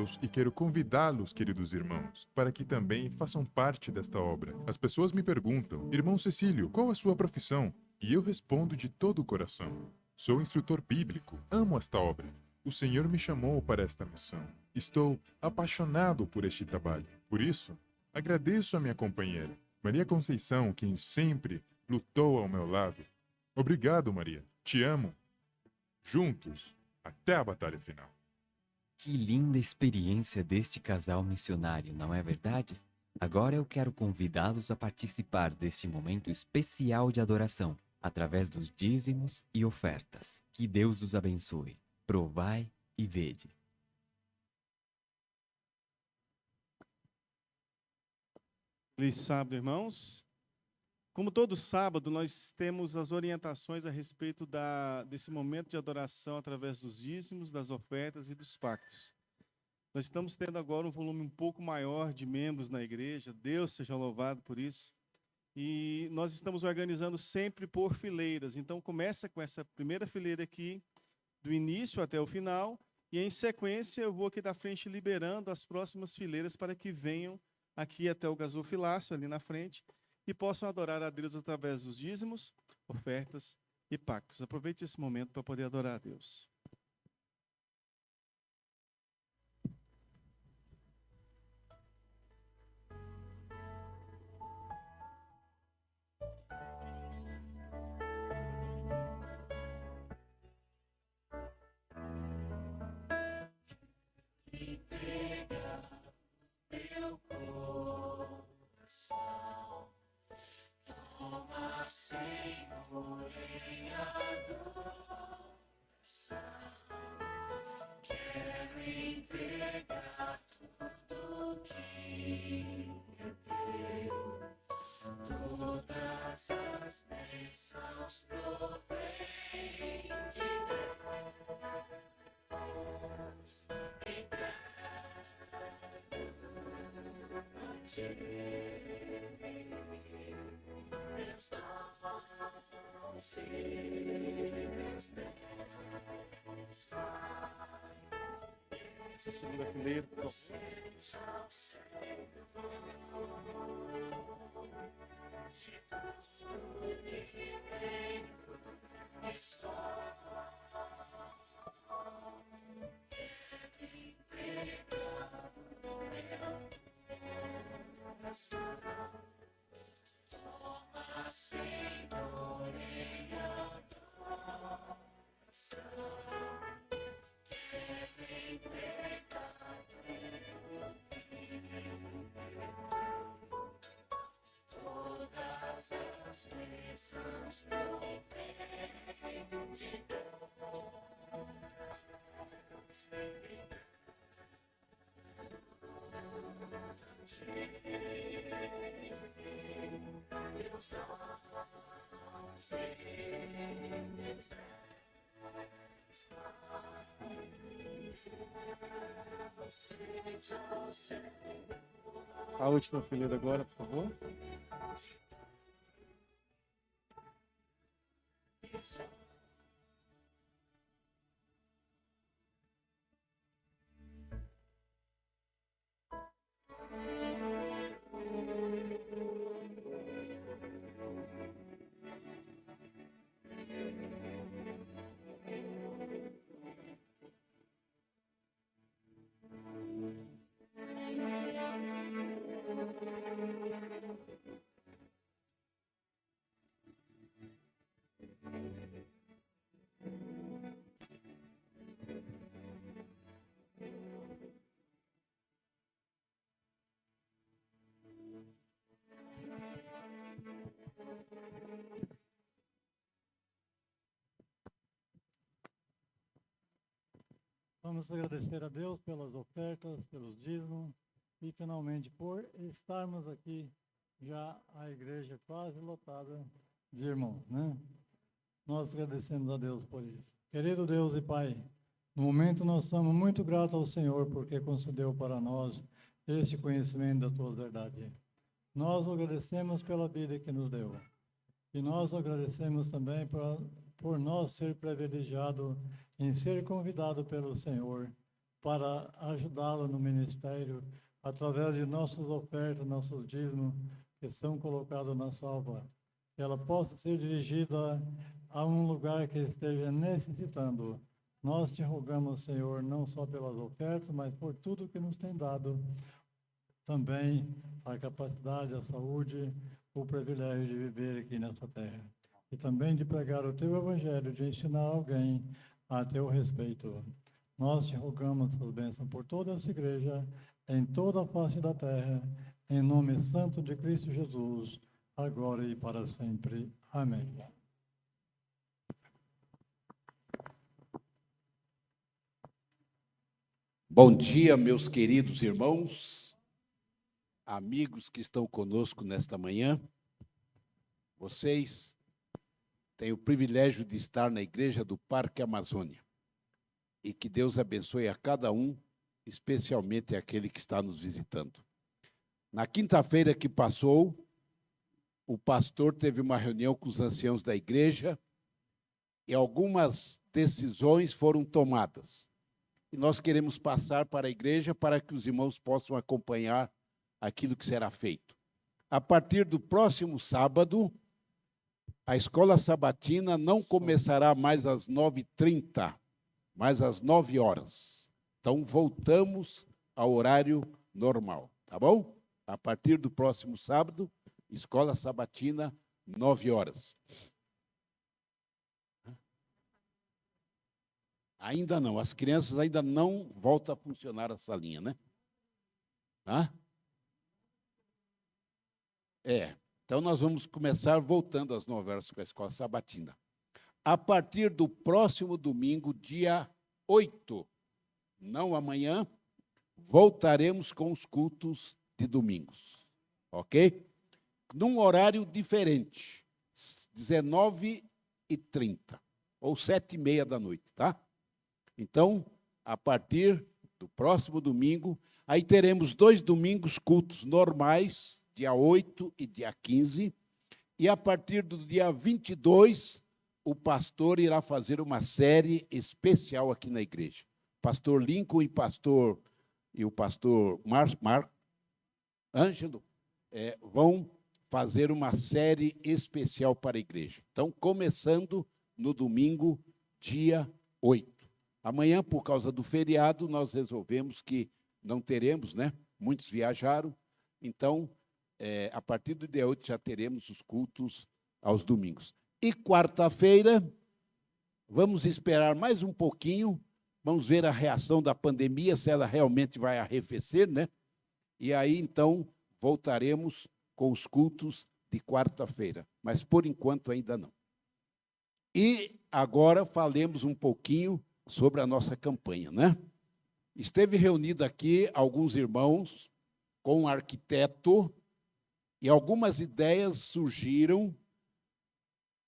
Deus e quero convidá-los, queridos irmãos, para que também façam parte desta obra. As pessoas me perguntam: Irmão Cecílio, qual a sua profissão? E eu respondo de todo o coração: sou instrutor bíblico, amo esta obra. O Senhor me chamou para esta missão. Estou apaixonado por este trabalho. Por isso, agradeço a minha companheira, Maria Conceição, quem sempre lutou ao meu lado. Obrigado, Maria. Te amo. Juntos, até a batalha final. Que linda experiência deste casal missionário, não é verdade? Agora eu quero convidá-los a participar deste momento especial de adoração, através dos dízimos e ofertas. Que Deus os abençoe. Provai e vede. Feliz sábado, irmãos. Como todo sábado, nós temos as orientações a respeito desse momento de adoração através dos dízimos, das ofertas e dos pactos. Nós estamos tendo agora um volume um pouco maior de membros na igreja, Deus seja louvado por isso. E nós estamos organizando sempre por fileiras. Então, começa com essa primeira fileira aqui, do início até o final, e em sequência eu vou aqui da frente liberando as próximas fileiras para que venham aqui até o gasofilácio, ali na frente, e possam adorar a Deus através dos dízimos, ofertas e pactos. Aproveite esse momento para poder adorar a Deus. Senhor, em adoração, quero entregar tudo que eu tenho, todas as bênçãos provém de Deus, entrego a ti, meus essa segunda fileira. Toma, Senhor, em adoração, quero entregar todas as bênçãos provém de Deus, meus dons e A última fileira agora, por favor. Vamos agradecer a Deus pelas ofertas, pelos dízimos e, finalmente, por estarmos aqui já a igreja quase lotada de irmãos, né? Nós agradecemos a Deus por isso. Querido Deus e Pai, no momento nós somos muito gratos ao Senhor porque concedeu para nós este conhecimento da Tua verdade. Nós agradecemos pela vida que nos deu. E nós agradecemos também por nós ser privilegiado em ser convidado pelo Senhor para ajudá-la no ministério, através de nossas ofertas, nossos dízimos, que são colocados na sua obra. Que ela possa ser dirigida a um lugar que esteja necessitando. Nós te rogamos, Senhor, não só pelas ofertas, mas por tudo que nos tem dado, também a capacidade, a saúde, o privilégio de viver aqui nessa terra. E também de pregar o teu evangelho, de ensinar alguém a teu respeito. Nós te rogamos essas bênçãos por toda essa igreja, em toda a face da terra, em nome santo de Cristo Jesus, agora e para sempre. Amém. Bom dia, meus queridos irmãos, amigos que estão conosco nesta manhã. Vocês têm o privilégio de estar na Igreja do Parque Amazônia. E que Deus abençoe a cada um, especialmente aquele que está nos visitando. Na quinta-feira que passou, o pastor teve uma reunião com os anciãos da igreja e algumas decisões foram tomadas. E nós queremos passar para a igreja para que os irmãos possam acompanhar aquilo que será feito. A partir do próximo sábado, a escola sabatina não começará mais às 9h30, mas às 9 horas. Então, voltamos ao horário normal, tá bom? A partir do próximo sábado, escola sabatina, 9 horas. Ainda não, as crianças ainda não voltam a funcionar a salinha, né? Tá? Então nós vamos começar voltando às 9 horas com a escola sabatina. A partir do próximo domingo, dia 8, não amanhã, voltaremos com os cultos de domingos, ok? Num horário diferente, 19h30, ou 7h30 da noite, tá? Então, a partir do próximo domingo, aí teremos 2 domingos cultos normais, dia 8 e dia 15, e a partir do dia 22, o pastor irá fazer uma série especial aqui na igreja. Pastor Lincoln e o pastor Ângelo vão fazer uma série especial para a igreja. Então, começando no domingo, dia 8. Amanhã, por causa do feriado, nós resolvemos que não teremos, né? Muitos viajaram. Então, a partir do dia 8 já teremos os cultos aos domingos. E quarta-feira, vamos esperar mais um pouquinho, vamos ver a reação da pandemia, se ela realmente vai arrefecer, né? E aí, então, voltaremos com os cultos de quarta-feira. Mas, por enquanto, ainda não. E agora falemos um pouquinho sobre a nossa campanha, né? Esteve reunido aqui alguns irmãos com um arquiteto e algumas ideias surgiram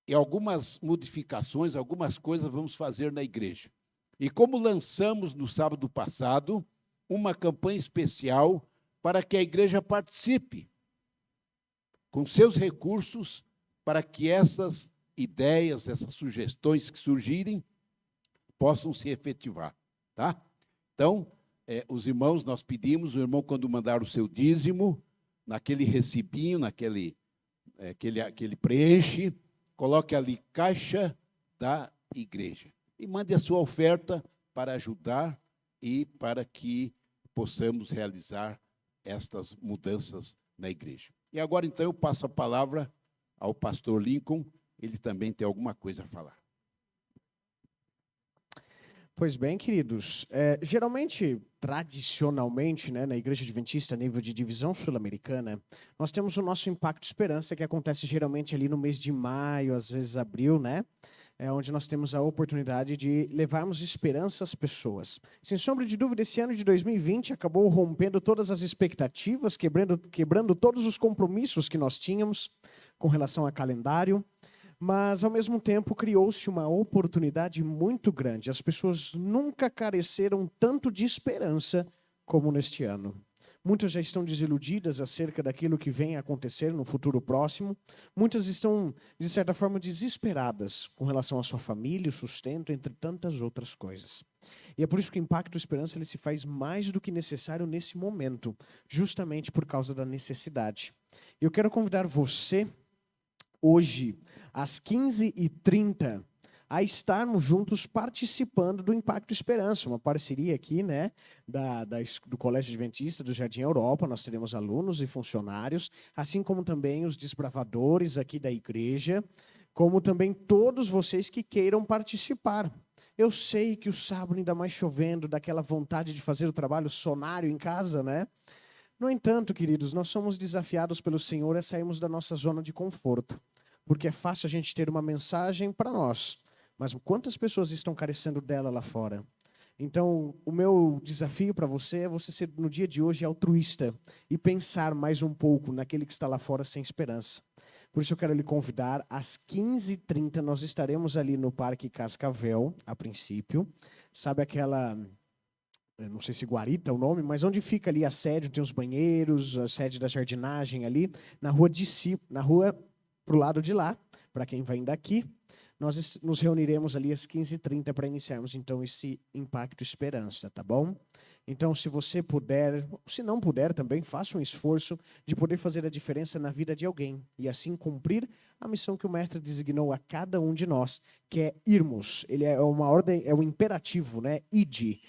e algumas modificações, algumas coisas vamos fazer na igreja. E como lançamos no sábado passado uma campanha especial para que a igreja participe com seus recursos para que essas ideias, essas sugestões que surgirem possam se efetivar, tá? Então, os irmãos, nós pedimos, o irmão, quando mandar o seu dízimo, naquele recibinho, aquele preenche, coloque ali caixa da igreja e mande a sua oferta para ajudar e para que possamos realizar estas mudanças na igreja. E agora, então, eu passo a palavra ao pastor Lincoln, ele também tem alguma coisa a falar. Pois bem, queridos, geralmente, tradicionalmente, né, na Igreja Adventista, a nível de divisão sul-americana, nós temos o nosso Impacto Esperança, que acontece geralmente ali no mês de maio, às vezes abril, né? Onde nós temos a oportunidade de levarmos esperança às pessoas. Sem sombra de dúvida, esse ano de 2020 acabou rompendo todas as expectativas, quebrando todos os compromissos que nós tínhamos com relação a calendário. Mas, ao mesmo tempo, criou-se uma oportunidade muito grande. As pessoas nunca careceram tanto de esperança como neste ano. Muitas já estão desiludidas acerca daquilo que vem a acontecer no futuro próximo. Muitas estão, de certa forma, desesperadas com relação à sua família, o sustento, entre tantas outras coisas. E é por isso que o Impacto Esperança ele se faz mais do que necessário nesse momento, justamente por causa da necessidade. Eu quero convidar você, hoje, às 15h30, a estarmos juntos participando do Impacto Esperança, uma parceria aqui, né, do Colégio Adventista do Jardim Europa. Nós teremos alunos e funcionários, assim como também os desbravadores aqui da igreja, como também todos vocês que queiram participar. Eu sei que o sábado, ainda mais chovendo, daquela vontade de fazer o trabalho sonário em casa, né? No entanto, queridos, nós somos desafiados pelo Senhor a sairmos da nossa zona de conforto, porque é fácil a gente ter uma mensagem para nós, mas quantas pessoas estão carecendo dela lá fora? Então, o meu desafio para você é você ser, no dia de hoje, altruísta e pensar mais um pouco naquele que está lá fora sem esperança. Por isso eu quero lhe convidar, às 15h30, nós estaremos ali no Parque Cascavel, a princípio. Sabe aquela, eu não sei se guarita é o nome, mas onde fica ali a sede, tem os banheiros, a sede da jardinagem ali, na rua pro lado de lá, para quem vem daqui. Nós nos reuniremos ali às 15h30 para iniciarmos, então, esse Impacto Esperança, tá bom? Então, se você puder, se não puder também, faça um esforço de poder fazer a diferença na vida de alguém e assim cumprir a missão que o Mestre designou a cada um de nós, que é irmos. Ele é uma ordem, é um imperativo, né? Ide.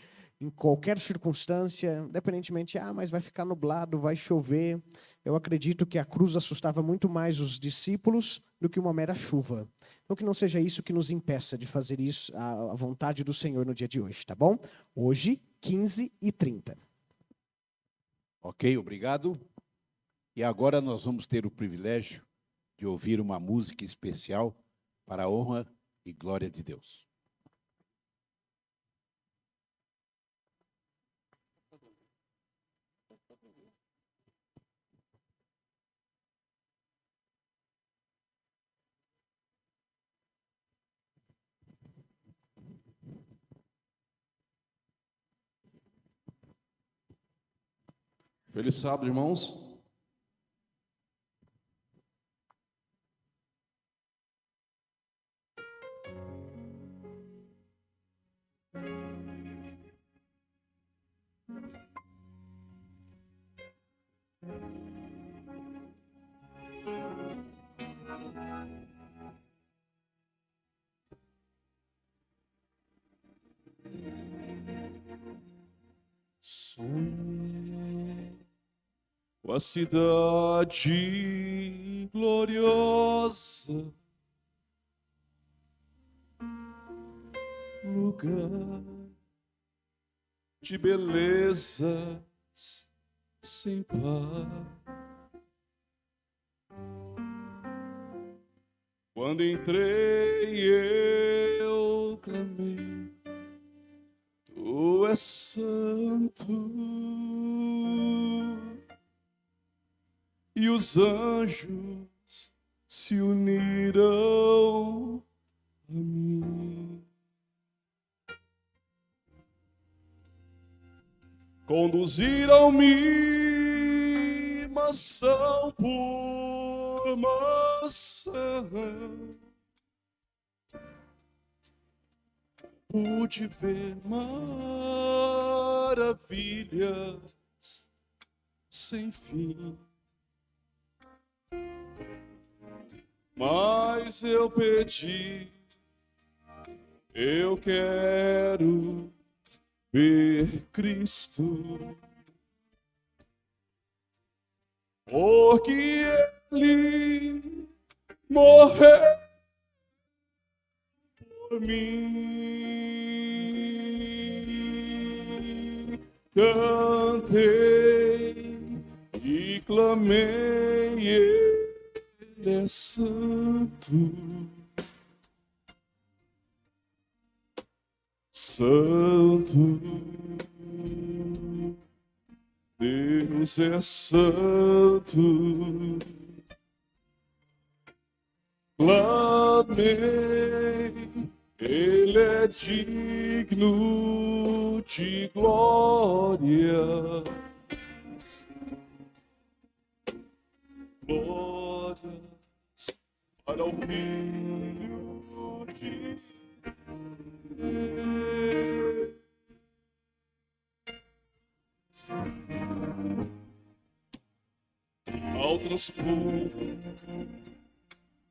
Em qualquer circunstância, independentemente, mas vai ficar nublado, vai chover. Eu acredito que a cruz assustava muito mais os discípulos do que uma mera chuva. Então, que não seja isso que nos impeça de fazer isso, a vontade do Senhor no dia de hoje, tá bom? Hoje, 15h30. Ok, obrigado. E agora nós vamos ter o privilégio de ouvir uma música especial para a honra e glória de Deus. Feliz sábado, irmãos. Sonhei com a cidade gloriosa, lugar de belezas sem par. Quando entrei, eu clamei: Tu és santo. E os anjos se uniram a mim. Conduziram-me maçã por maçã. Pude ver maravilhas sem fim. Mas eu pedi, eu quero ver Cristo, porque Ele morreu por mim. Cantei e clamei, Ele é santo, santo. Deus é santo. Clamei, Ele é digno de glória. Glórias para o Filho de Deus.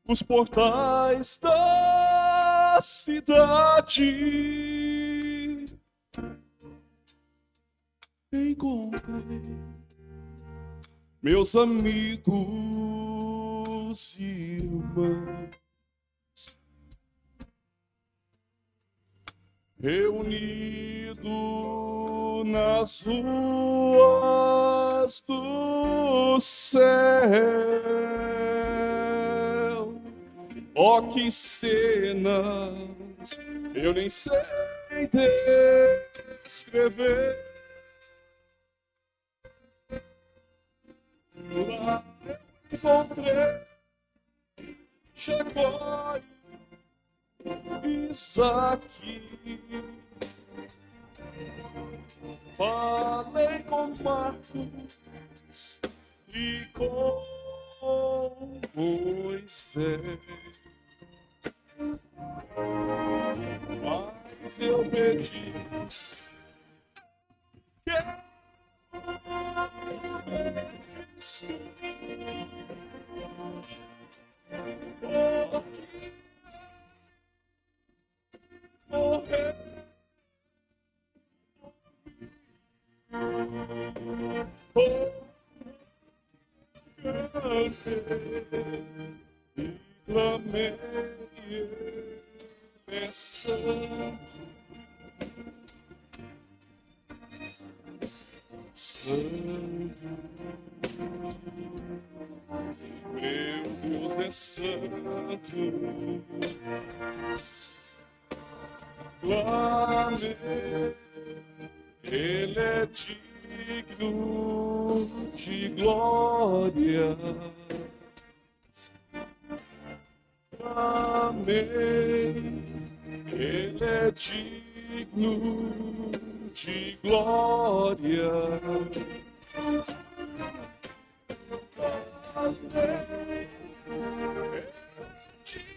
os portais da cidade. Encontrei meus amigos e irmãos reunido nas ruas do céu. Oh, que cenas eu nem sei descrever. Lá eu encontrei Jacó e Isaque. Falei com Marcos e com Moisés, mas eu pedi que Cristo, porque morreu. E clamei, Ele é santo, santo, meu Deus é santo. Clamei, Ele é digno de glória. Clamei, Ele é digno de glória. Clamei, Ele é digno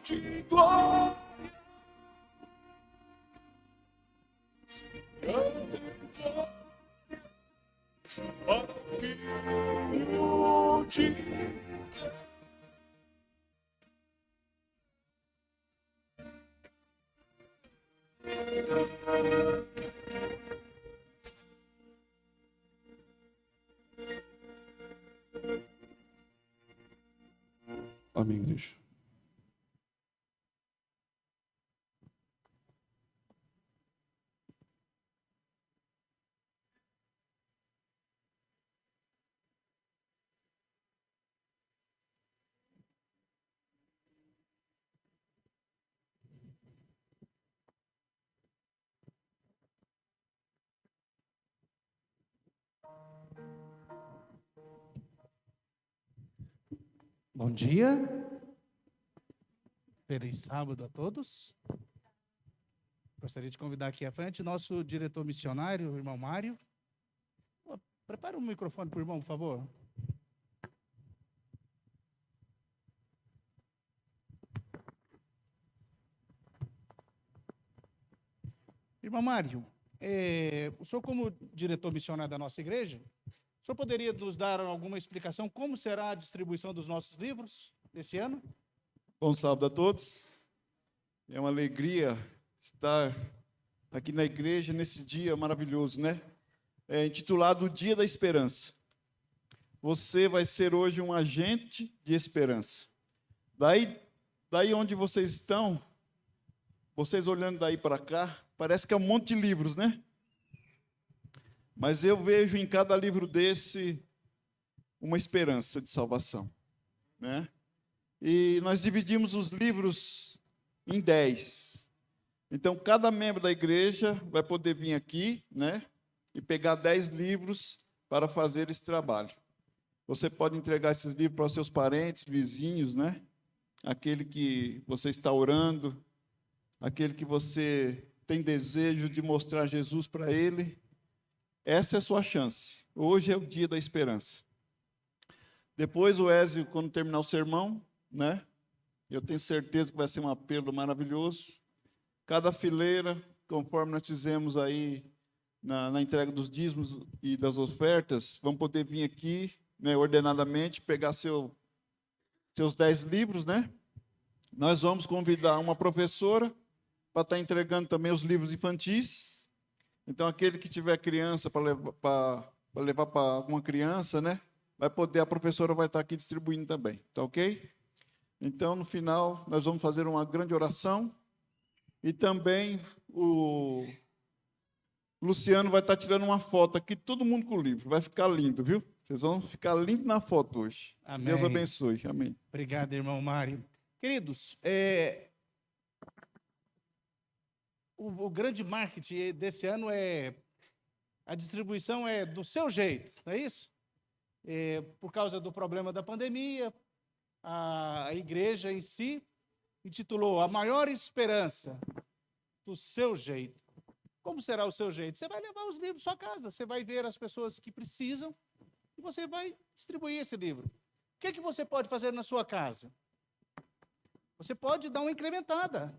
de glória. Cantem glórias para o Filho de Deus. Amém, igreja. Bom dia. Feliz sábado a todos. Gostaria de convidar aqui à frente o nosso diretor missionário, o irmão Mário. Prepara um microfone para o irmão, por favor. Irmão Mário, o senhor como diretor missionário da nossa igreja, o senhor poderia nos dar alguma explicação como será a distribuição dos nossos livros esse ano? Bom sábado a todos. É uma alegria estar aqui na igreja nesse dia maravilhoso, né? É intitulado O Dia da Esperança. Você vai ser hoje um agente de esperança. Daí onde vocês estão, vocês olhando daí para cá, parece que é um monte de livros, né? Mas eu vejo em cada livro desse uma esperança de salvação, né? E nós dividimos os livros em 10. Então, cada membro da igreja vai poder vir aqui, né? E pegar 10 livros para fazer esse trabalho. Você pode entregar esses livros para os seus parentes, vizinhos, né? Aquele que você está orando, aquele que você tem desejo de mostrar Jesus para ele. Essa é a sua chance. Hoje é o dia da esperança. Depois o Ézio, quando terminar o sermão, né? Eu tenho certeza que vai ser um apelo maravilhoso. Cada fileira, conforme nós fizemos aí na entrega dos dízimos e das ofertas, vão poder vir aqui, né, ordenadamente, pegar seus 10 livros, né? Nós vamos convidar uma professora para estar entregando também os livros infantis. Então, aquele que tiver criança para levar para alguma criança, né? Vai poder, a professora vai estar aqui distribuindo também, tá ok? Então, no final, nós vamos fazer uma grande oração e também o Luciano vai estar tirando uma foto aqui, todo mundo com o livro, vai ficar lindo, viu? Vocês vão ficar lindos na foto hoje. Amém. Deus abençoe, amém. Obrigado, irmão Mário. Queridos, o grande marketing desse ano a distribuição é do seu jeito, não é isso? Por causa do problema da pandemia, a igreja em si intitulou A Maior Esperança do Seu Jeito. Como será o seu jeito? Você vai levar os livros à sua casa, você vai ver as pessoas que precisam e você vai distribuir esse livro. O que você pode fazer na sua casa? Você pode dar uma incrementada,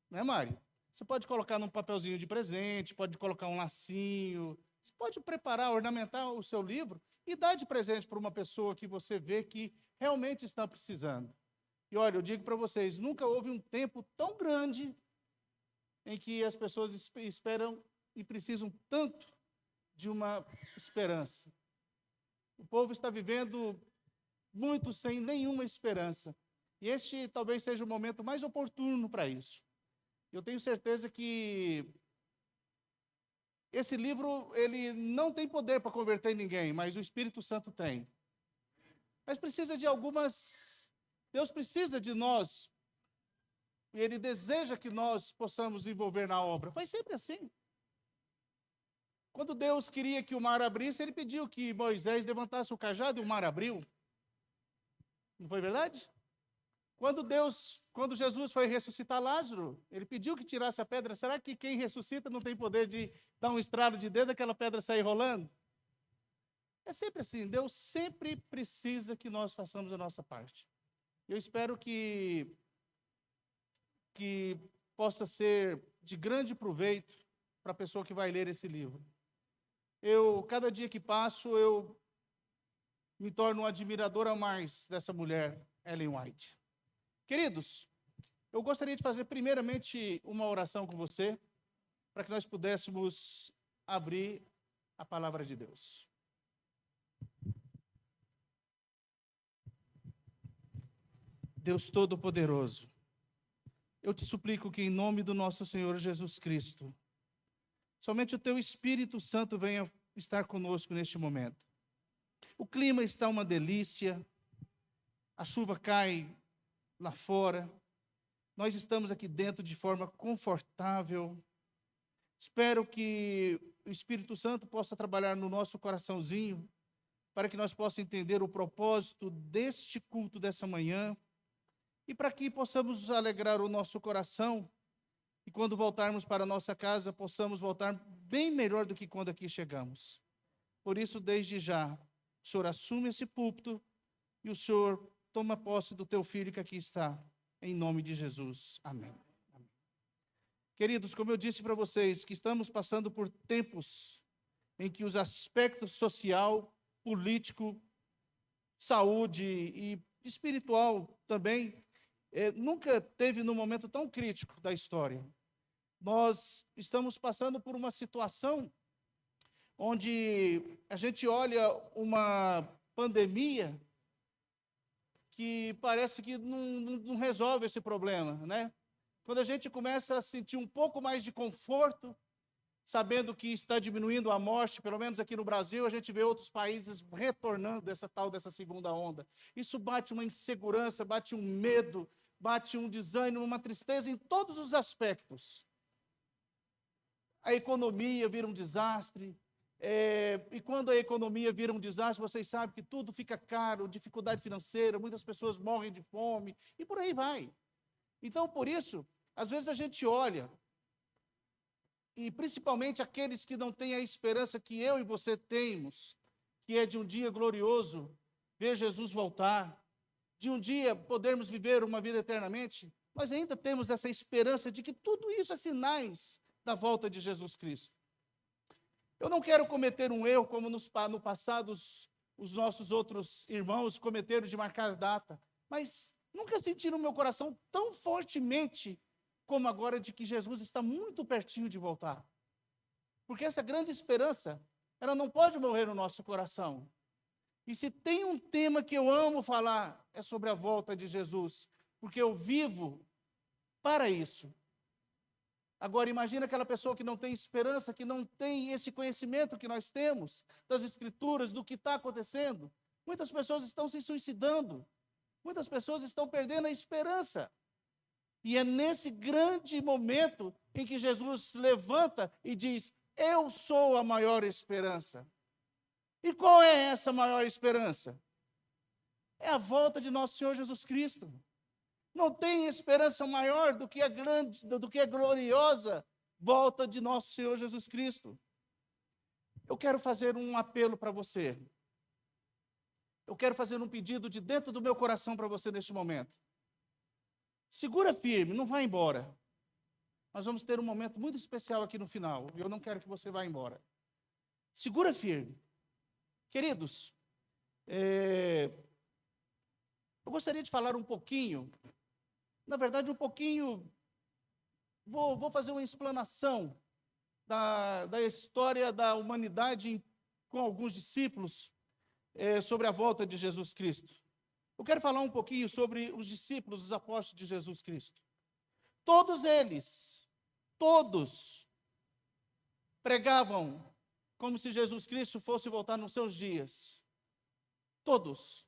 né, Mário? Você pode colocar num papelzinho de presente, pode colocar um lacinho, você pode preparar, ornamentar o seu livro e dar de presente para uma pessoa que você vê que realmente está precisando. E olha, eu digo para vocês, nunca houve um tempo tão grande em que as pessoas esperam e precisam tanto de uma esperança. O povo está vivendo muito sem nenhuma esperança. E este talvez seja o momento mais oportuno para isso. Eu tenho certeza que esse livro, ele não tem poder para converter ninguém, mas o Espírito Santo tem. Mas precisa de algumas... Deus precisa de nós. E Ele deseja que nós possamos envolver na obra. Foi sempre assim. Quando Deus queria que o mar abrisse, Ele pediu que Moisés levantasse o cajado e o mar abriu. Não foi verdade? Quando Jesus foi ressuscitar Lázaro, Ele pediu que tirasse a pedra. Será que quem ressuscita não tem poder de dar um estralo de dedo e aquela pedra sair rolando? É sempre assim. Deus sempre precisa que nós façamos a nossa parte. Eu espero que possa ser de grande proveito para a pessoa que vai ler esse livro. Cada dia que passo, eu me torno um admirador a mais dessa mulher, Ellen White. Queridos, eu gostaria de fazer primeiramente uma oração com você, para que nós pudéssemos abrir a palavra de Deus. Deus Todo-Poderoso, eu te suplico que em nome do nosso Senhor Jesus Cristo, somente o teu Espírito Santo venha estar conosco neste momento. O clima está uma delícia, a chuva cai lá fora, nós estamos aqui dentro de forma confortável. Espero que o Espírito Santo possa trabalhar no nosso coraçãozinho, para que nós possamos entender o propósito deste culto dessa manhã, e para que possamos alegrar o nosso coração, e quando voltarmos para a nossa casa, possamos voltar bem melhor do que quando aqui chegamos. Por isso, desde já, o Senhor assume esse púlpito, e o Senhor toma posse do teu filho que aqui está, em nome de Jesus. Amém. Amém. Queridos, como eu disse para vocês, que estamos passando por tempos em que os aspectos social, político, saúde e espiritual também, nunca teve num momento tão crítico da história. Nós estamos passando por uma situação onde a gente olha uma pandemia que parece que não resolve esse problema, né? Quando a gente começa a sentir um pouco mais de conforto, sabendo que está diminuindo a morte, pelo menos aqui no Brasil, a gente vê outros países retornando dessa segunda onda. Isso bate uma insegurança, bate um medo, bate um desânimo, uma tristeza em todos os aspectos. A economia vira um desastre, e quando a economia vira um desastre, vocês sabem que tudo fica caro, dificuldade financeira, muitas pessoas morrem de fome, e por aí vai. Então, por isso, às vezes a gente olha, e principalmente aqueles que não têm a esperança que eu e você temos, que é de um dia glorioso, ver Jesus voltar, de um dia podermos viver uma vida eternamente, nós ainda temos essa esperança de que tudo isso é sinais da volta de Jesus Cristo. Eu não quero cometer um erro como no passado os nossos outros irmãos cometeram de marcar data, mas nunca senti no meu coração tão fortemente como agora de que Jesus está muito pertinho de voltar. Porque essa grande esperança, ela não pode morrer no nosso coração. E se tem um tema que eu amo falar, é sobre a volta de Jesus, porque eu vivo para isso. Agora, imagina aquela pessoa que não tem esperança, que não tem esse conhecimento que nós temos das Escrituras, do que está acontecendo. Muitas pessoas estão se suicidando, muitas pessoas estão perdendo a esperança. E é nesse grande momento em que Jesus se levanta e diz: eu sou a maior esperança. E qual é essa maior esperança? É a volta de nosso Senhor Jesus Cristo. Não tem esperança maior do que a gloriosa volta de nosso Senhor Jesus Cristo. Eu quero fazer um apelo para você. Eu quero fazer um pedido de dentro do meu coração para você neste momento. Segura firme, não vá embora. Nós vamos ter um momento muito especial aqui no final. E eu não quero que você vá embora. Segura firme. Queridos, eu gostaria de falar um pouquinho, na verdade, vou fazer uma explanação da história da humanidade com alguns discípulos sobre a volta de Jesus Cristo. Eu quero falar um pouquinho sobre os discípulos, os apóstolos de Jesus Cristo. Todos eles, pregavam como se Jesus Cristo fosse voltar nos seus dias. Todos.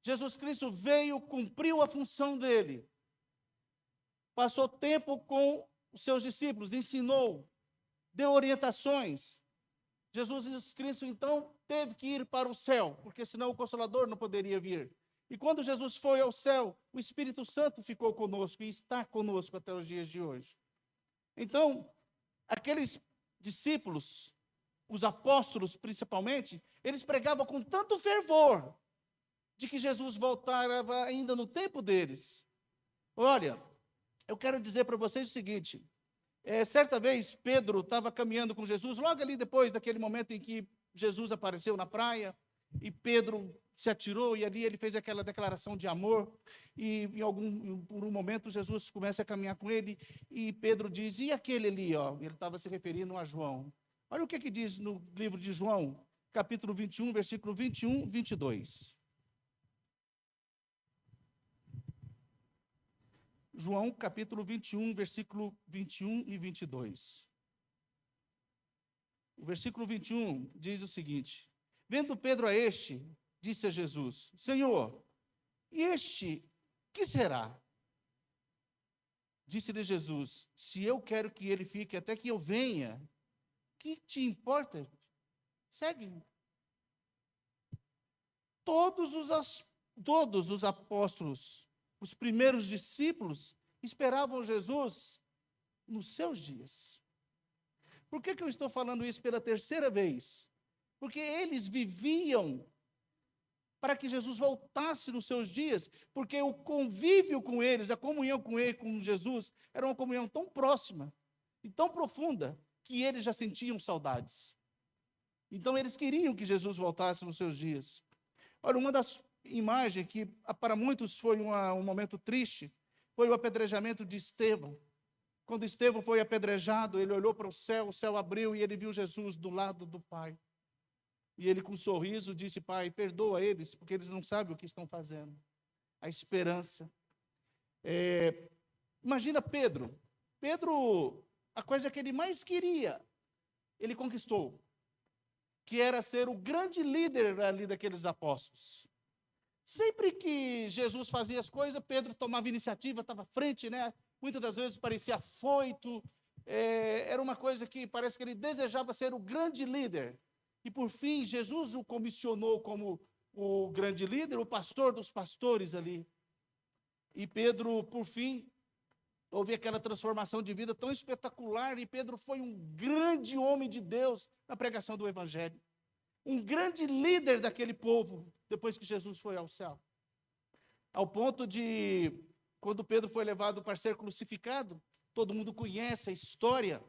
Jesus Cristo veio, cumpriu a função dele. Passou tempo com os seus discípulos, ensinou, deu orientações. Jesus Cristo, então, teve que ir para o céu, porque senão o Consolador não poderia vir. E quando Jesus foi ao céu, o Espírito Santo ficou conosco e está conosco até os dias de hoje. Então, aqueles discípulos, os apóstolos principalmente, eles pregavam com tanto fervor de que Jesus voltava ainda no tempo deles. Olha, eu quero dizer para vocês o seguinte, certa vez Pedro estava caminhando com Jesus, logo ali depois daquele momento em que Jesus apareceu na praia, e Pedro se atirou, e ali ele fez aquela declaração de amor, e por um momento Jesus começa a caminhar com ele, e Pedro diz, e aquele ali, ó? Ele estava se referindo a João. Olha o que diz no livro de João, capítulo 21, versículo 21 e 22. João, capítulo 21, versículo 21 e 22. O versículo 21 diz o seguinte: vendo Pedro a este, disse a Jesus: Senhor, e este, que será? Disse-lhe Jesus: se eu quero que ele fique até que eu venha, que te importa? Segue-me. Todos os apóstolos, os primeiros discípulos, esperavam Jesus nos seus dias. Por que eu estou falando isso pela terceira vez? Porque eles viviam para que Jesus voltasse nos seus dias, porque o convívio com eles, a comunhão com ele, com Jesus, era uma comunhão tão próxima e tão profunda, que eles já sentiam saudades. Então eles queriam que Jesus voltasse nos seus dias. Olha, uma das imagens que para muitos foi um momento triste, foi o apedrejamento de Estevão. Quando Estevão foi apedrejado, ele olhou para o céu abriu e ele viu Jesus do lado do Pai. E ele com um sorriso disse: Pai, perdoa eles, porque eles não sabem o que estão fazendo. A esperança. Imagina Pedro. Pedro, a coisa que ele mais queria, ele conquistou, que era ser o grande líder ali daqueles apóstolos. Sempre que Jesus fazia as coisas, Pedro tomava iniciativa, estava à frente, né? Muitas das vezes parecia afoito, era uma coisa que parece que ele desejava ser o grande líder. E por fim, Jesus o comissionou como o grande líder, o pastor dos pastores ali. E Pedro, por fim, houve aquela transformação de vida tão espetacular, e Pedro foi um grande homem de Deus na pregação do Evangelho. Um grande líder daquele povo, depois que Jesus foi ao céu. Ao ponto de, quando Pedro foi levado para ser crucificado, todo mundo conhece a história,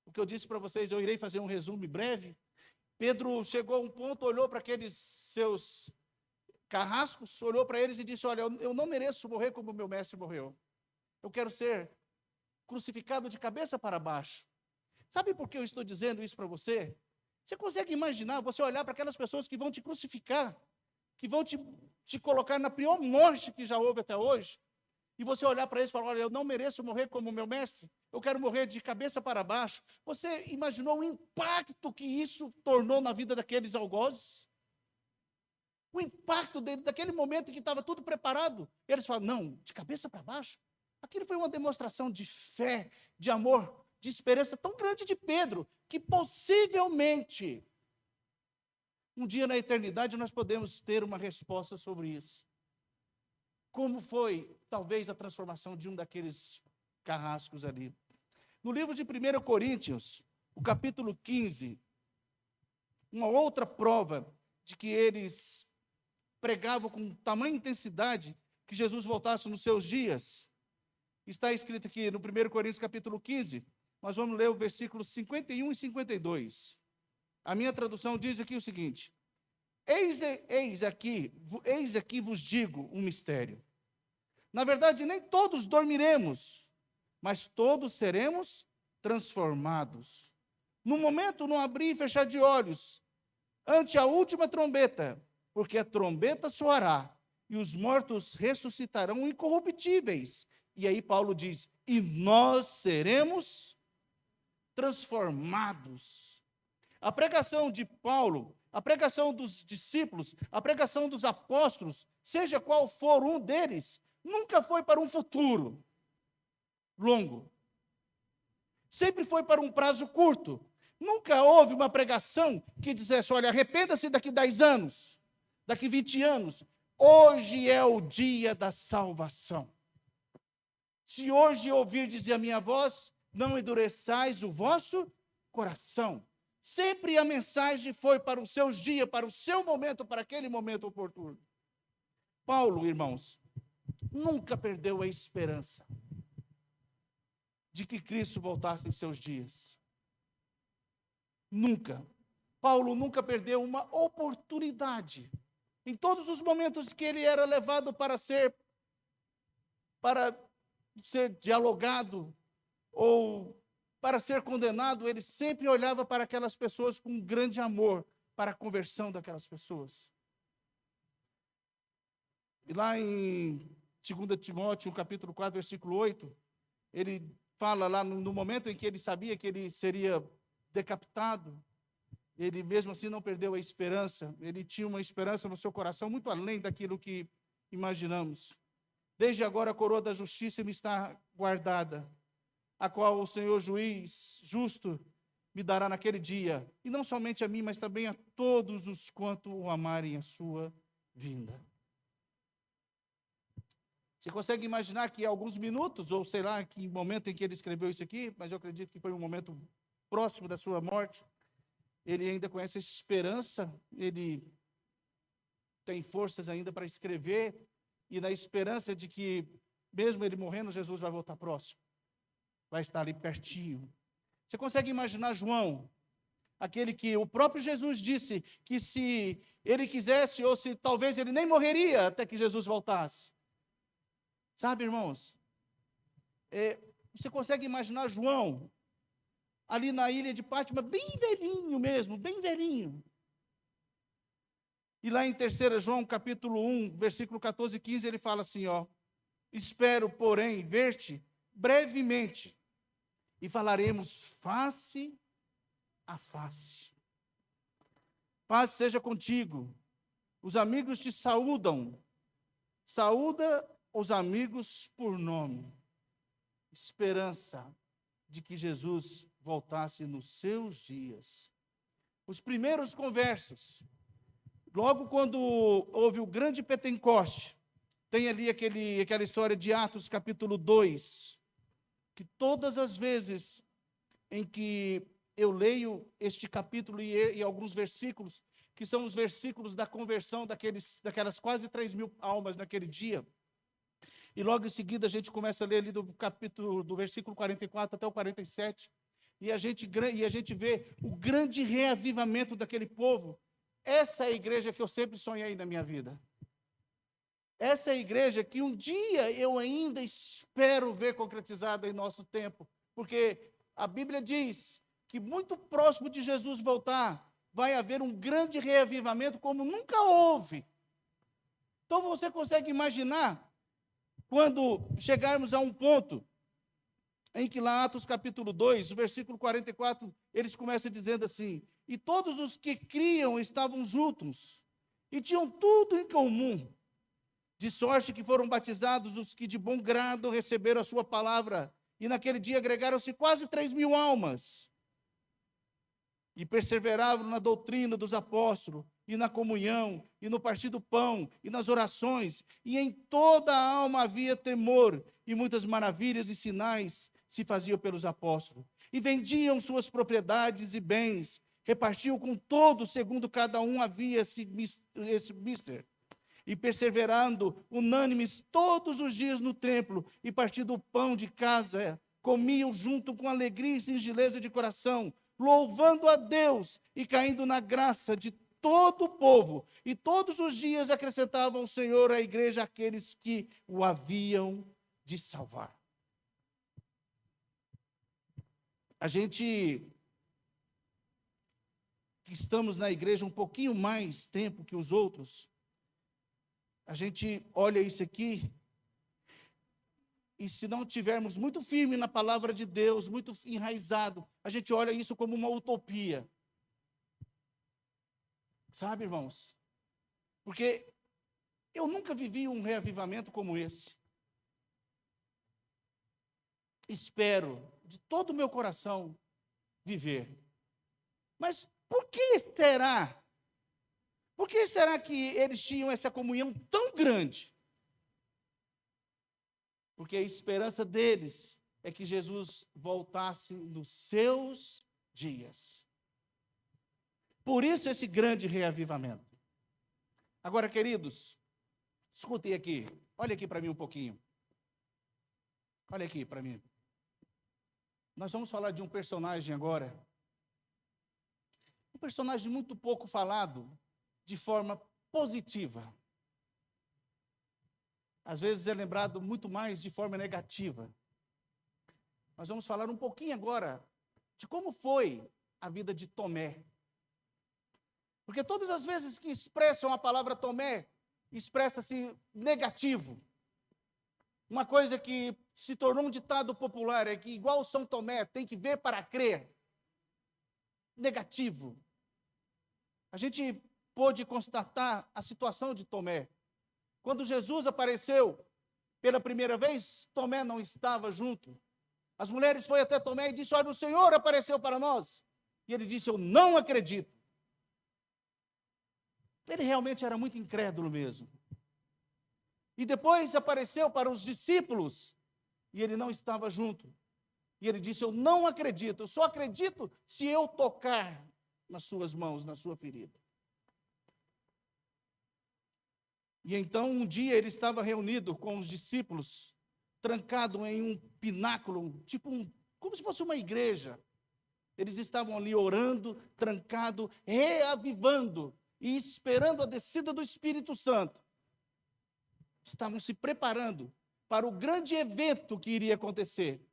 O que eu disse para vocês, eu irei fazer um resumo breve. Pedro chegou a um ponto, olhou para aqueles seus carrascos, olhou para eles e disse: olha, eu não mereço morrer como meu mestre morreu. Eu quero ser crucificado de cabeça para baixo. Sabe por que eu estou dizendo isso para você? Você consegue imaginar, você olhar para aquelas pessoas que vão te crucificar, que vão te colocar na pior morte que já houve até hoje, e você olhar para eles e falar: olha, eu não mereço morrer como meu mestre, eu quero morrer de cabeça para baixo. Você imaginou o impacto que isso tornou na vida daqueles algozes? O impacto daquele momento em que estava tudo preparado. Eles falam: não, de cabeça para baixo. Aquilo foi uma demonstração de fé, de amor, de esperança tão grande de Pedro, que possivelmente, um dia na eternidade, nós podemos ter uma resposta sobre isso. Como foi, talvez, a transformação de um daqueles carrascos ali. No livro de 1 Coríntios, o capítulo 15, uma outra prova de que eles pregavam com tamanha intensidade que Jesus voltasse nos seus dias. Está escrito aqui no 1 Coríntios capítulo 15, nós vamos ler o versículos 51 e 52. A minha tradução diz aqui o seguinte: Eis aqui vos digo um mistério. Na verdade, nem todos dormiremos, mas todos seremos transformados. No momento, no abrir e fechar de olhos, ante a última trombeta, porque a trombeta soará, e os mortos ressuscitarão incorruptíveis. E aí Paulo diz: e nós seremos transformados. A pregação de Paulo, a pregação dos discípulos, a pregação dos apóstolos, seja qual for um deles, nunca foi para um futuro longo. Sempre foi para um prazo curto. Nunca houve uma pregação que dissesse: olha, arrependa-se daqui 10 anos, daqui 20 anos. Hoje é o dia da salvação. Se hoje ouvirdes a minha voz, não endureçais o vosso coração. Sempre a mensagem foi para os seus dias, para o seu momento, para aquele momento oportuno. Paulo, irmãos, nunca perdeu a esperança de que Cristo voltasse em seus dias. Nunca. Paulo nunca perdeu uma oportunidade. Em todos os momentos que ele era levado para ser dialogado ou para ser condenado, ele sempre olhava para aquelas pessoas com grande amor para a conversão daquelas pessoas. E lá em 2 Timóteo, capítulo 4, versículo 8, ele fala lá no momento em que ele sabia que ele seria decapitado, ele mesmo assim não perdeu a esperança, ele tinha uma esperança no seu coração muito além daquilo que imaginamos. Desde agora a coroa da justiça me está guardada, a qual o Senhor juiz justo me dará naquele dia, e não somente a mim, mas também a todos os quanto o amarem a sua vinda. Você consegue imaginar que alguns minutos, ou sei lá, que momento em que ele escreveu isso aqui, mas eu acredito que foi um momento próximo da sua morte, ele ainda com essa esperança, ele tem forças ainda para escrever, e na esperança de que, mesmo ele morrendo, Jesus vai voltar próximo. Vai estar ali pertinho. Você consegue imaginar João, aquele que o próprio Jesus disse que se ele quisesse, ou se talvez ele nem morreria até que Jesus voltasse. Sabe, irmãos, você consegue imaginar João, ali na ilha de Pátima, bem velhinho mesmo, bem velhinho. E lá em 3 João, capítulo 1, versículo 14 e 15, ele fala assim, ó: espero, porém, ver-te brevemente, e falaremos face a face. Paz seja contigo. Os amigos te saúdam. Saúda os amigos por nome. Esperança de que Jesus voltasse nos seus dias. Os primeiros conversos, logo quando houve o grande Pentecoste, tem ali aquela história de Atos capítulo 2, que todas as vezes em que eu leio este capítulo e alguns versículos, que são os versículos da conversão daquelas quase 3.000 almas naquele dia, e logo em seguida a gente começa a ler ali do versículo 44 até o 47, e a gente vê o grande reavivamento daquele povo. Essa é a igreja que eu sempre sonhei na minha vida. Essa é a igreja que um dia eu ainda espero ver concretizada em nosso tempo, porque a Bíblia diz que muito próximo de Jesus voltar, vai haver um grande reavivamento como nunca houve. Então você consegue imaginar quando chegarmos a um ponto em que lá Atos capítulo 2, o versículo 44, eles começam dizendo assim: e todos os que criam estavam juntos, e tinham tudo em comum, de sorte que foram batizados os que de bom grado receberam a sua palavra, e naquele dia agregaram-se quase 3.000 almas, e perseveravam na doutrina dos apóstolos, e na comunhão, e no partir do pão, e nas orações, e em toda a alma havia temor, e muitas maravilhas e sinais se faziam pelos apóstolos. E vendiam suas propriedades e bens, repartiam com todos, segundo cada um havia esse mister. E perseverando, unânimes todos os dias no templo, e partindo o pão de casa, comiam junto com alegria e singeleza de coração, louvando a Deus e caindo na graça de todo o povo. E todos os dias acrescentavam o Senhor à igreja aqueles que o haviam de salvar. A gente que estamos na igreja um pouquinho mais tempo que os outros, a gente olha isso aqui, e se não tivermos muito firme na palavra de Deus, muito enraizado, a gente olha isso como uma utopia. Sabe, irmãos? Porque eu nunca vivi um reavivamento como esse. Espero, de todo o meu coração, viver. Mas por que será? Por que será que eles tinham essa comunhão tão grande? Porque a esperança deles é que Jesus voltasse nos seus dias. Por isso esse grande reavivamento. Agora, queridos, escutem aqui. Olha aqui para mim um pouquinho. Olha aqui para mim. Nós vamos falar de um personagem agora. Um personagem muito pouco falado de forma positiva. Às vezes é lembrado muito mais de forma negativa. Nós vamos falar um pouquinho agora de como foi a vida de Tomé. Porque todas as vezes que expressam a palavra Tomé, expressa-se negativo. Uma coisa que se tornou um ditado popular é que, igual São Tomé, tem que ver para crer. Negativo. A gente pôde constatar a situação de Tomé. Quando Jesus apareceu pela primeira vez, Tomé não estava junto. As mulheres foram até Tomé e disseram: olha, o Senhor apareceu para nós. E ele disse: eu não acredito. Ele realmente era muito incrédulo mesmo. E depois apareceu para os discípulos e ele não estava junto. E ele disse: eu não acredito, eu só acredito se eu tocar nas suas mãos, na sua ferida. E então um dia ele estava reunido com os discípulos, trancado em um pináculo, como se fosse uma igreja. Eles estavam ali orando, trancado, reavivando e esperando a descida do Espírito Santo. Estavam se preparando para o grande evento que iria acontecer,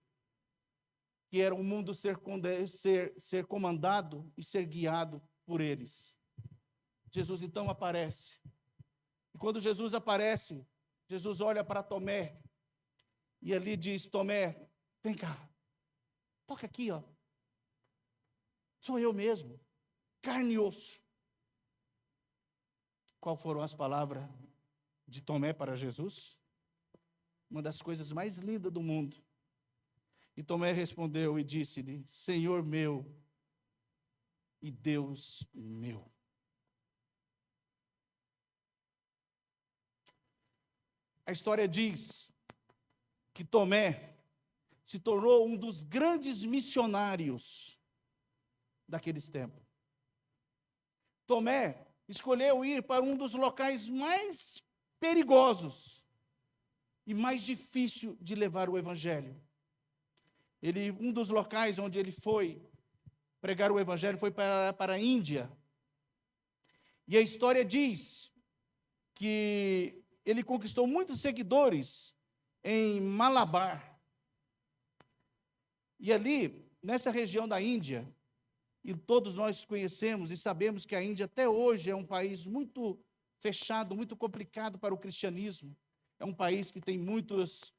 que era o mundo ser comandado e ser guiado por eles. Jesus então aparece. E quando Jesus aparece, Jesus olha para Tomé e ali diz: Tomé, vem cá, toca aqui, ó. Sou eu mesmo, carne e osso. Qual foram as palavras de Tomé para Jesus? Uma das coisas mais lindas do mundo. E Tomé respondeu e disse-lhe: Senhor meu e Deus meu. A história diz que Tomé se tornou um dos grandes missionários daqueles tempos. Tomé escolheu ir para um dos locais mais perigosos e mais difícil de levar o evangelho. Um dos locais onde ele foi pregar o evangelho foi para a Índia. E a história diz que ele conquistou muitos seguidores em Malabar. E ali, nessa região da Índia, e todos nós conhecemos e sabemos que a Índia até hoje é um país muito fechado, muito complicado para o cristianismo. É um país que tem muitas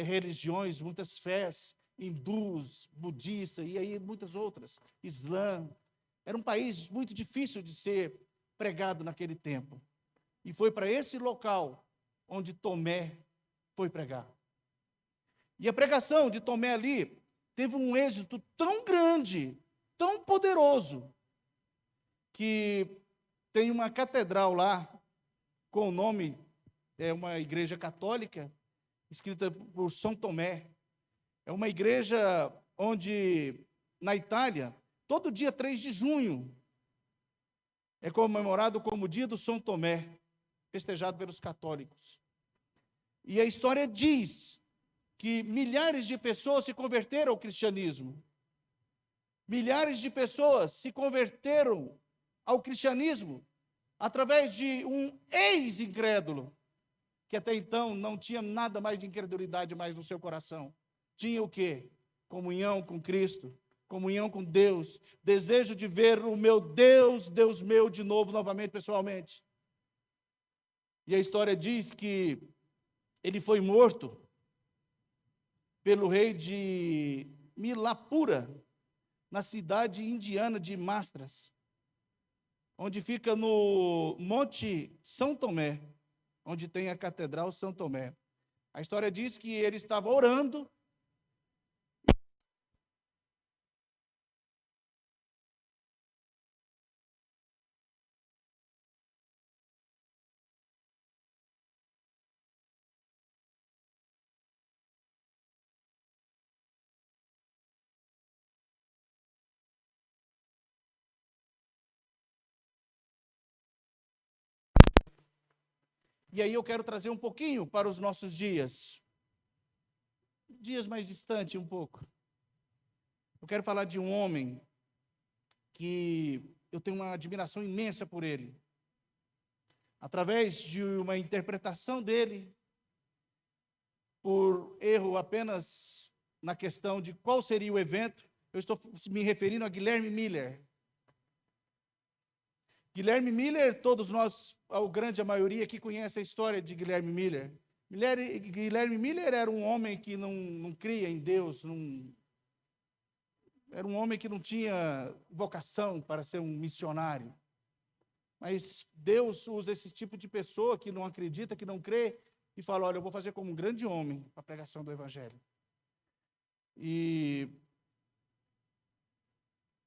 religiões, muitas fés, hindus, budistas e aí muitas outras, Islã. Era um país muito difícil de ser pregado naquele tempo. E foi para esse local onde Tomé foi pregar. E a pregação de Tomé ali teve um êxito tão grande, tão poderoso, que tem uma catedral lá com o nome, é uma igreja católica, escrita por São Tomé. É uma igreja onde, na Itália, todo dia 3 de junho, é comemorado como o dia do São Tomé, festejado pelos católicos. E a história diz que milhares de pessoas se converteram ao cristianismo. Milhares de pessoas se converteram ao cristianismo através de um ex-incrédulo, que até então não tinha nada mais de incredulidade mais no seu coração. Tinha o quê? Comunhão com Cristo, comunhão com Deus, desejo de ver o meu Deus, Deus meu, de novo, novamente, pessoalmente. E a história diz que ele foi morto pelo rei de Milapura, na cidade indiana de Mastras, onde fica no Monte São Tomé, onde tem a Catedral São Tomé. A história diz que ele estava orando. E aí eu quero trazer um pouquinho para os nossos dias mais distantes um pouco. Eu quero falar de um homem que eu tenho uma admiração imensa por ele. Através de uma interpretação dele, por erro apenas na questão de qual seria o evento, eu estou me referindo a Guilherme Miller. Guilherme Miller, todos nós, a grande maioria aqui conhece a história de Guilherme Miller. Guilherme Miller era um homem que não cria em Deus, era um homem que não tinha vocação para ser um missionário. Mas Deus usa esse tipo de pessoa que não acredita, que não crê, e fala, olha, eu vou fazer como um grande homem a pregação do Evangelho. E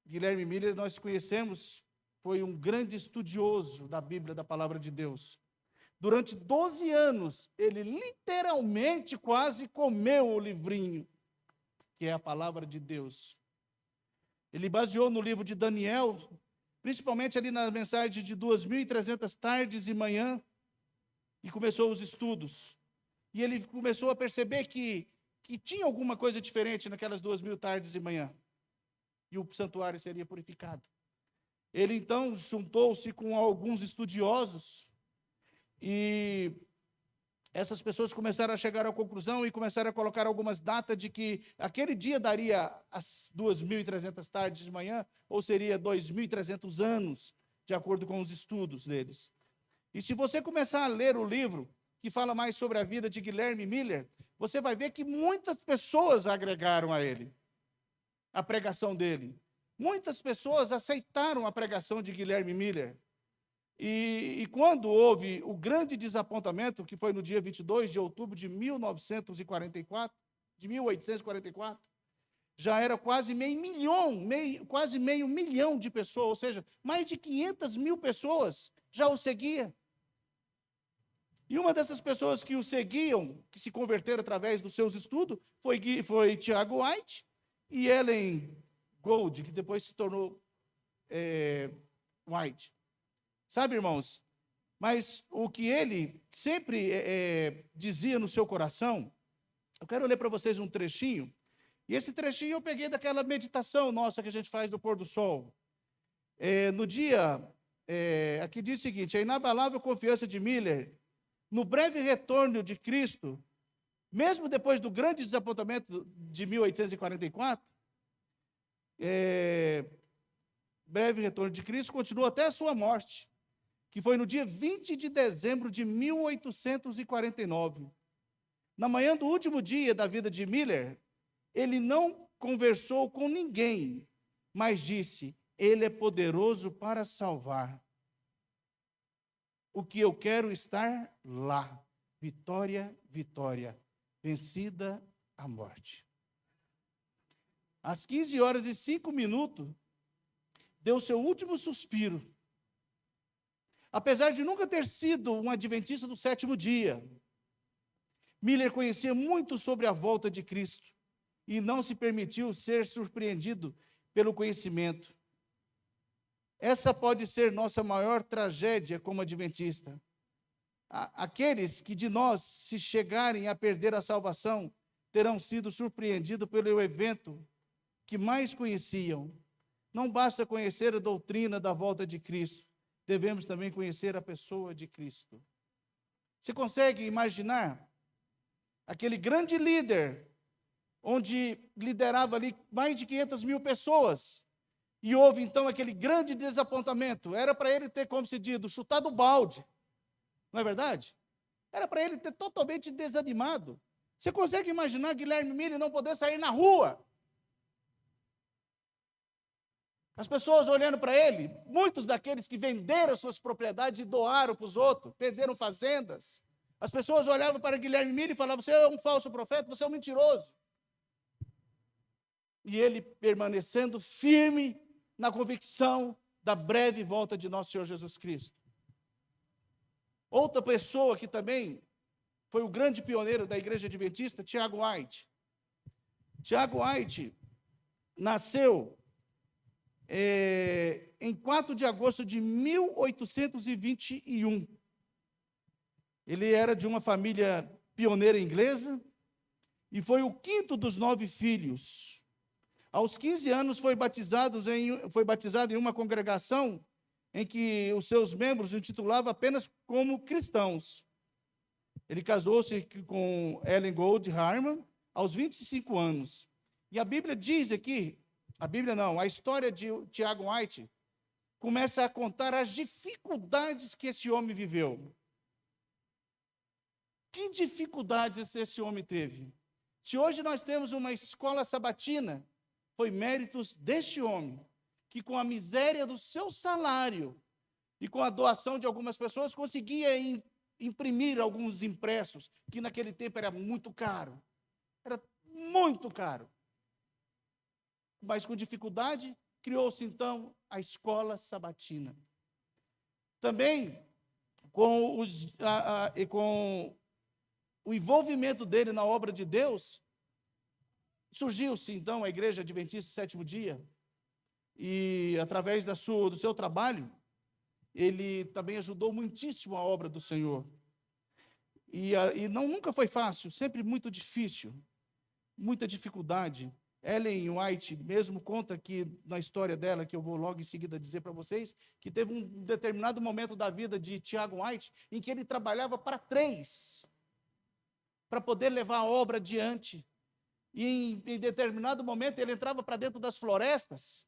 Guilherme Miller, nós conhecemos, foi um grande estudioso da Bíblia, da Palavra de Deus. Durante 12 anos, ele literalmente quase comeu o livrinho, que é a Palavra de Deus. Ele baseou no livro de Daniel, principalmente ali na mensagem de 2.300 tardes e manhã, e começou os estudos. E ele começou a perceber que tinha alguma coisa diferente naquelas 2.000 tardes e manhã. E o santuário seria purificado. Ele, então, juntou-se com alguns estudiosos e essas pessoas começaram a chegar à conclusão e começaram a colocar algumas datas de que aquele dia daria as 2.300 tardes de manhã, ou seria 2.300 anos, de acordo com os estudos deles. E se você começar a ler o livro, que fala mais sobre a vida de Guilherme Miller, você vai ver que muitas pessoas agregaram a ele, a pregação dele. Muitas pessoas aceitaram a pregação de Guilherme Miller. E quando houve o grande desapontamento, que foi no dia 22 de outubro de 1844, já era quase quase meio milhão de pessoas, ou seja, mais de 500 mil pessoas já o seguiam. E uma dessas pessoas que o seguiam, que se converteram através dos seus estudos, foi Tiago White e Ellen Gold, que depois se tornou White. Sabe, irmãos? Mas o que ele sempre dizia no seu coração, eu quero ler para vocês um trechinho, E esse trechinho eu peguei daquela meditação nossa que a gente faz do pôr do sol. No dia, aqui diz o seguinte: a inabalável confiança de Miller no breve retorno de Cristo, mesmo depois do grande desapontamento de 1844, breve retorno de Cristo, continuou até a sua morte, que foi no dia 20 de dezembro de 1849. Na manhã do último dia da vida de Miller, ele não conversou com ninguém, mas disse: Ele é poderoso para salvar. O que eu quero estar lá. Vitória, vitória. Vencida a morte. Às 15h05, deu seu último suspiro. Apesar de nunca ter sido um adventista do sétimo dia, Miller conhecia muito sobre a volta de Cristo e não se permitiu ser surpreendido pelo conhecimento. Essa pode ser nossa maior tragédia como adventista. Aqueles que de nós, se chegarem a perder a salvação, terão sido surpreendidos pelo evento que mais conheciam. Não basta conhecer a doutrina da volta de Cristo, devemos também conhecer a pessoa de Cristo. Você consegue imaginar aquele grande líder, onde liderava ali mais de 500 mil pessoas, e houve então aquele grande desapontamento? Era para ele ter, como se diz, chutado o balde, não é verdade? Era para ele ter totalmente desanimado. Você consegue imaginar Guilherme Miller não poder sair na rua? As pessoas olhando para ele, muitos daqueles que venderam suas propriedades e doaram para os outros, perderam fazendas. As pessoas olhavam para Guilherme Miller e falavam: você é um falso profeta, você é um mentiroso. E ele permanecendo firme na convicção da breve volta de nosso Senhor Jesus Cristo. Outra pessoa que também foi o grande pioneiro da Igreja Adventista, Tiago White. Tiago White nasceu em 4 de agosto de 1821. Ele era de uma família pioneira inglesa e foi o quinto dos 9 filhos. Aos 15 anos foi batizado em uma congregação em que os seus membros o intitulavam apenas como cristãos. Ele casou-se com Ellen Gold Harman aos 25 anos. E a Bíblia diz aqui, a história de Tiago White começa a contar as dificuldades que esse homem viveu. Que dificuldades esse homem teve? Se hoje nós temos uma escola sabatina, foi méritos deste homem, que com a miséria do seu salário e com a doação de algumas pessoas, conseguia imprimir alguns impressos, que naquele tempo era muito caro. Era muito caro. Mas com dificuldade, criou-se então a escola sabatina. Também, com o envolvimento dele na obra de Deus, surgiu-se então a Igreja Adventista do Sétimo Dia, e através do seu trabalho, ele também ajudou muitíssimo a obra do Senhor. E nunca foi fácil, sempre muito difícil, muita dificuldade. Ellen White mesmo conta que, na história dela, que eu vou logo em seguida dizer para vocês, que teve um determinado momento da vida de Tiago White, em que ele trabalhava para 3, para poder levar a obra adiante. E em determinado momento ele entrava para dentro das florestas,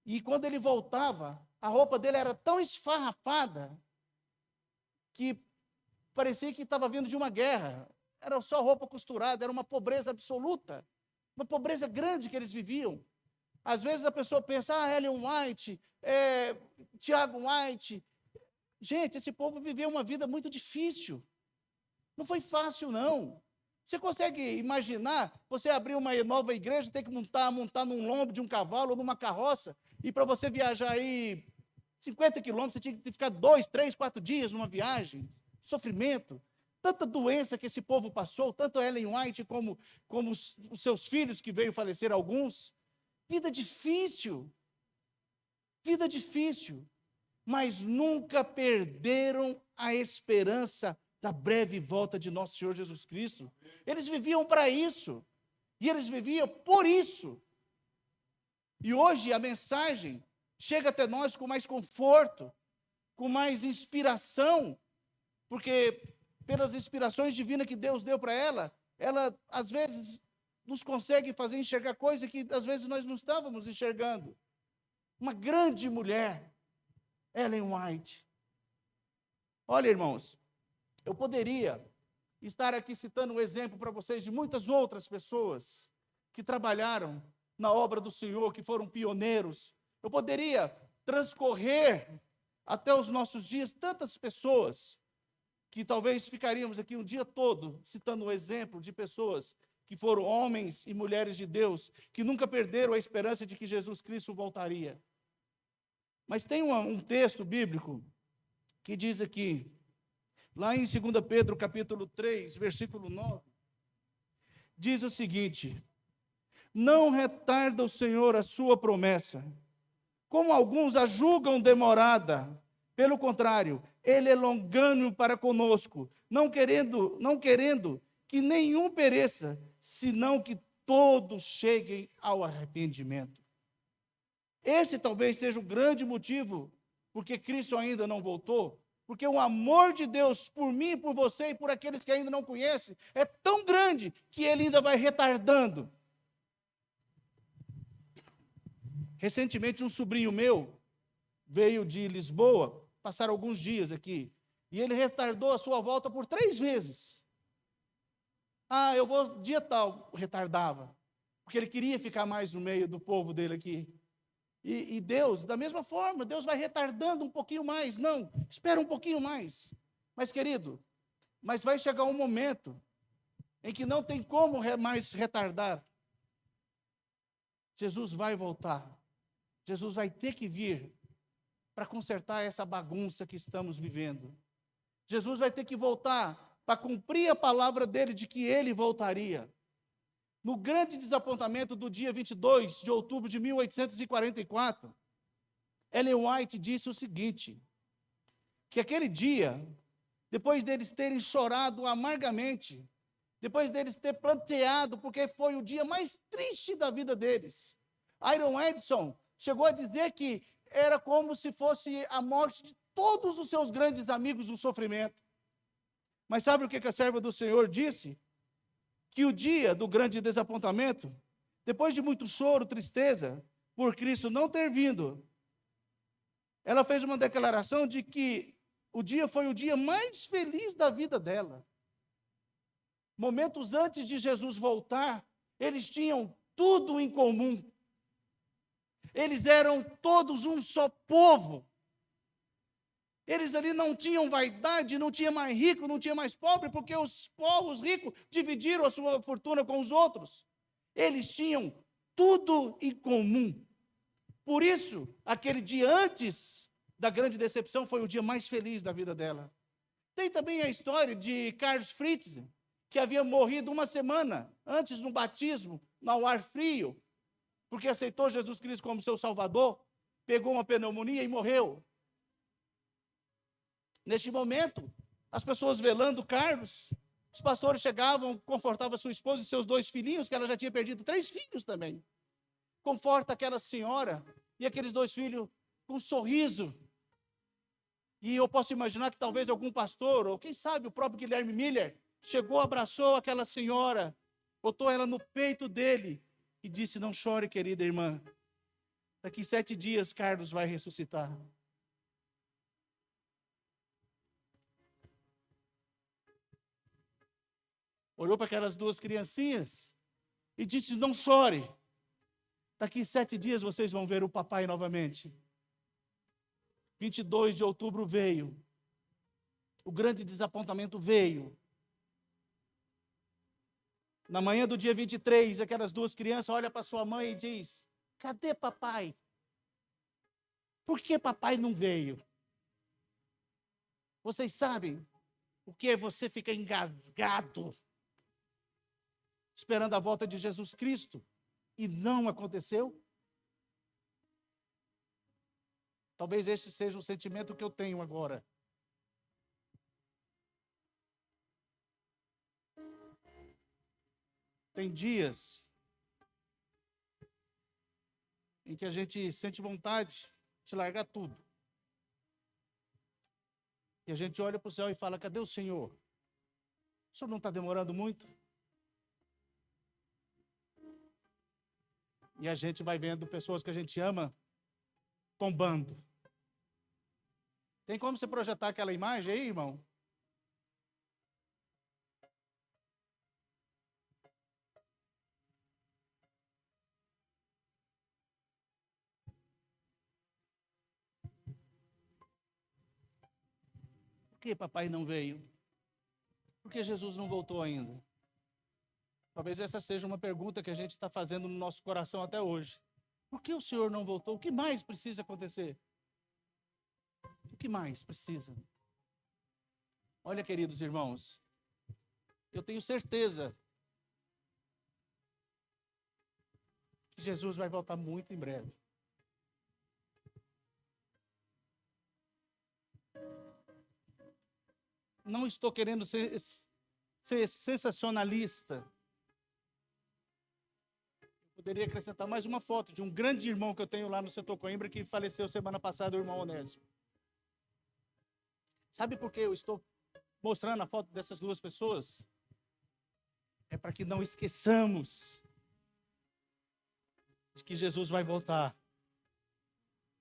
e quando ele voltava, a roupa dele era tão esfarrapada que parecia que estava vindo de uma guerra. Era só roupa costurada, era uma pobreza absoluta, uma pobreza grande que eles viviam. Às vezes a pessoa pensa: Ellen White, Tiago White. Gente, esse povo viveu uma vida muito difícil. Não foi fácil, não. Você consegue imaginar você abrir uma nova igreja, ter que montar num lombo de um cavalo ou numa carroça, e para você viajar aí 50 quilômetros, você tinha que ficar 2, 3, 4 dias numa viagem? Sofrimento. Tanta doença que esse povo passou, tanto Ellen White como os seus filhos que veio falecer alguns. Vida difícil. Vida difícil. Mas nunca perderam a esperança da breve volta de nosso Senhor Jesus Cristo. Eles viviam para isso. E eles viviam por isso. E hoje a mensagem chega até nós com mais conforto, com mais inspiração, porque pelas inspirações divinas que Deus deu para ela, ela às vezes nos consegue fazer enxergar coisas que às vezes nós não estávamos enxergando. Uma grande mulher, Ellen White. Olha, irmãos, eu poderia estar aqui citando um exemplo para vocês de muitas outras pessoas que trabalharam na obra do Senhor, que foram pioneiros. Eu poderia transcorrer até os nossos dias tantas pessoas que talvez ficaríamos aqui um dia todo citando um exemplo de pessoas que foram homens e mulheres de Deus, que nunca perderam a esperança de que Jesus Cristo voltaria. Mas tem um texto bíblico que diz aqui, lá em 2 Pedro, capítulo 3, versículo 9, diz o seguinte: não retarda o Senhor a sua promessa, como alguns a julgam demorada. Pelo contrário, ele é longânimo para conosco, não querendo que nenhum pereça, senão que todos cheguem ao arrependimento. Esse talvez seja o grande motivo porque Cristo ainda não voltou, porque o amor de Deus por mim, por você e por aqueles que ainda não conhecem é tão grande que ele ainda vai retardando. Recentemente, um sobrinho meu veio de Lisboa, passar alguns dias aqui, e ele retardou a sua volta por 3 vezes. Ah, eu vou dia tal, retardava, porque ele queria ficar mais no meio do povo dele aqui. E Deus, da mesma forma, Deus vai retardando um pouquinho mais. Não, espera um pouquinho mais. Mas, querido, mas vai chegar um momento em que não tem como mais retardar. Jesus vai voltar. Jesus vai ter que vir para consertar essa bagunça que estamos vivendo. Jesus vai ter que voltar para cumprir a palavra dele de que ele voltaria. No grande desapontamento do dia 22 de outubro de 1844, Ellen White disse o seguinte, que aquele dia, depois deles terem chorado amargamente, depois deles ter planteado, porque foi o dia mais triste da vida deles, Iron Edson chegou a dizer que era como se fosse a morte de todos os seus grandes amigos no sofrimento. Mas sabe o que a serva do Senhor disse? Que o dia do grande desapontamento, depois de muito choro, tristeza, por Cristo não ter vindo, ela fez uma declaração de que o dia foi o dia mais feliz da vida dela. Momentos antes de Jesus voltar, eles tinham tudo em comum. Eles eram todos um só povo. Eles ali não tinham vaidade, não tinha mais rico, não tinha mais pobre, porque os povos ricos dividiram a sua fortuna com os outros. Eles tinham tudo em comum. Por isso, aquele dia antes da grande decepção foi o dia mais feliz da vida dela. Tem também a história de Carlos Fritz, que havia morrido uma semana antes no batismo, no ar frio, porque aceitou Jesus Cristo como seu Salvador, pegou uma pneumonia e morreu. Neste momento, as pessoas velando Carlos, os pastores chegavam, confortavam sua esposa e seus 2 filhinhos, que ela já tinha perdido 3 filhos também. Conforta aquela senhora e aqueles 2 filhos com um sorriso. E eu posso imaginar que talvez algum pastor, ou quem sabe o próprio Guilherme Miller, chegou, abraçou aquela senhora, botou ela no peito dele e disse: não chore, querida irmã, daqui 7 dias Carlos vai ressuscitar. Olhou para aquelas 2 criancinhas e disse: não chore, daqui 7 dias vocês vão ver o papai novamente. 22 de outubro veio, o grande desapontamento veio. Na manhã do dia 23, aquelas 2 crianças olham para sua mãe e diz: cadê papai? Por que papai não veio? Vocês sabem o que é você ficar engasgado, esperando a volta de Jesus Cristo, e não aconteceu? Talvez este seja o sentimento que eu tenho agora. Tem dias em que a gente sente vontade de largar tudo. E a gente olha para o céu e fala: cadê o Senhor? O Senhor não está demorando muito? E a gente vai vendo pessoas que a gente ama tombando. Tem como você projetar aquela imagem aí, irmão? Por que papai não veio? Por que Jesus não voltou ainda? Talvez essa seja uma pergunta que a gente está fazendo no nosso coração até hoje. Por que o Senhor não voltou? O que mais precisa acontecer? O que mais precisa? Olha, queridos irmãos, eu tenho certeza que Jesus vai voltar muito em breve. Não estou querendo ser sensacionalista. Poderia acrescentar mais uma foto de um grande irmão que eu tenho lá no setor Coimbra que faleceu semana passada, o irmão Onésio. Sabe por que eu estou mostrando a foto dessas duas pessoas? É para que não esqueçamos de que Jesus vai voltar.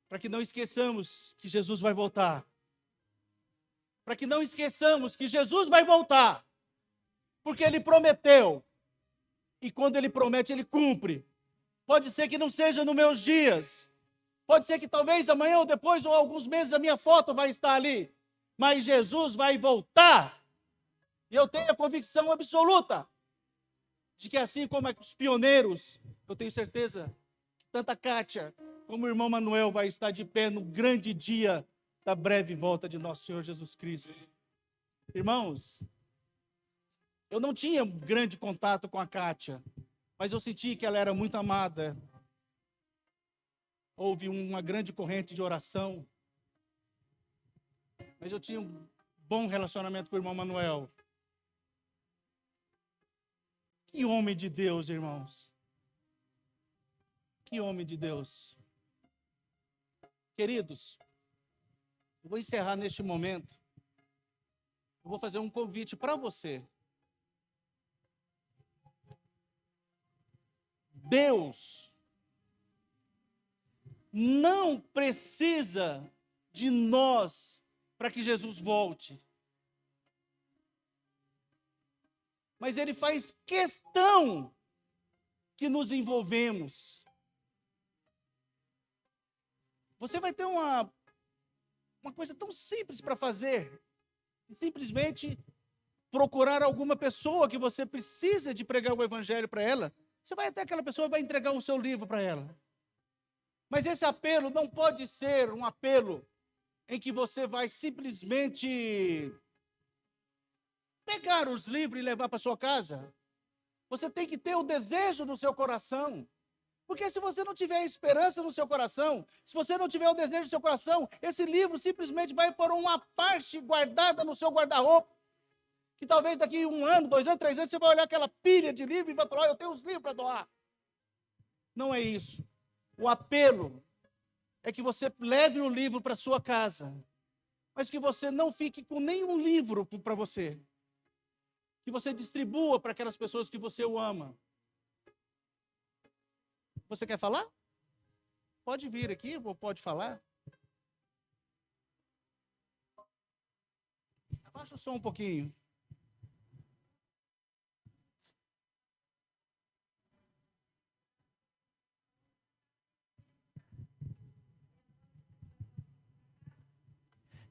Para que não esqueçamos que Jesus vai voltar. Para que não esqueçamos que Jesus vai voltar. Porque Ele prometeu. E quando Ele promete, Ele cumpre. Pode ser que não seja nos meus dias. Pode ser que talvez amanhã ou depois ou alguns meses a minha foto vai estar ali. Mas Jesus vai voltar. E eu tenho a convicção absoluta de que assim como os pioneiros, eu tenho certeza que tanto a Kátia como o irmão Manuel vai estar de pé no grande dia da breve volta de nosso Senhor Jesus Cristo. Irmãos, eu não tinha grande contato com a Kátia, mas eu senti que ela era muito amada. Houve uma grande corrente de oração. Mas eu tinha um bom relacionamento com o irmão Manuel. Que homem de Deus, irmãos. Que homem de Deus. Queridos, eu vou encerrar neste momento. Eu vou fazer um convite para você. Deus não precisa de nós para que Jesus volte. Mas Ele faz questão que nos envolvemos. Você vai ter uma coisa tão simples para fazer. Simplesmente procurar alguma pessoa que você precisa de pregar o evangelho para ela. Você vai até aquela pessoa e vai entregar o seu livro para ela. Mas esse apelo não pode ser um apelo em que você vai simplesmente pegar os livros e levar para sua casa. Você tem que ter o desejo no seu coração. Porque se você não tiver esperança no seu coração, se você não tiver o desejo no seu coração, esse livro simplesmente vai por uma parte guardada no seu guarda-roupa. Que talvez daqui 1 ano, 2 anos, 3 anos, você vai olhar aquela pilha de livros e vai falar: olha, eu tenho uns livros para doar. Não é isso. O apelo é que você leve o livro para sua casa, mas que você não fique com nenhum livro para você. Que você distribua para aquelas pessoas que você ama. Você quer falar? Pode vir aqui, ou pode falar. Abaixa o som um pouquinho.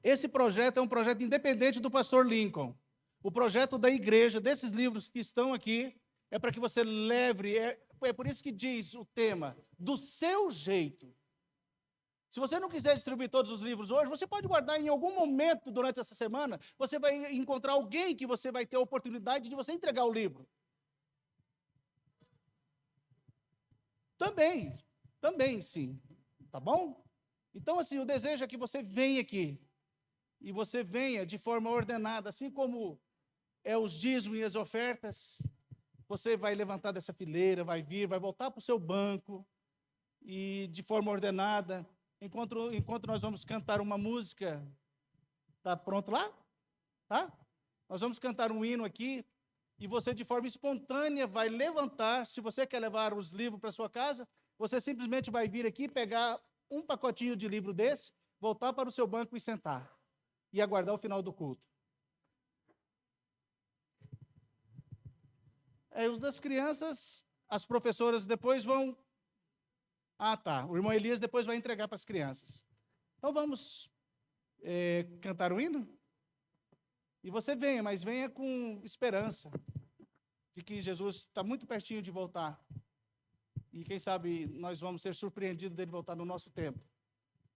Esse projeto é um projeto independente do pastor Lincoln. O projeto da igreja, desses livros que estão aqui, é para que você leve, é por isso que diz o tema, do seu jeito. Se você não quiser distribuir todos os livros hoje, você pode guardar em algum momento durante essa semana, você vai encontrar alguém que você vai ter a oportunidade de você entregar o livro. Também sim, tá bom? Então assim, o desejo é que você venha aqui, e você venha de forma ordenada, assim como é os dízimos e as ofertas, você vai levantar dessa fileira, vai vir, vai voltar para o seu banco, e de forma ordenada. Enquanto nós vamos cantar uma música, está pronto lá? Tá? Nós vamos cantar um hino aqui, e você de forma espontânea vai levantar. Se você quer levar os livros para sua casa, você simplesmente vai vir aqui, pegar um pacotinho de livro desse, voltar para o seu banco e sentar, e aguardar o final do culto. Os das crianças, as professoras depois vão... Ah, tá. O irmão Elias depois vai entregar para as crianças. Então vamos cantar o hino? E você venha, mas venha com esperança de que Jesus está muito pertinho de voltar. E quem sabe nós vamos ser surpreendidos dele voltar no nosso tempo.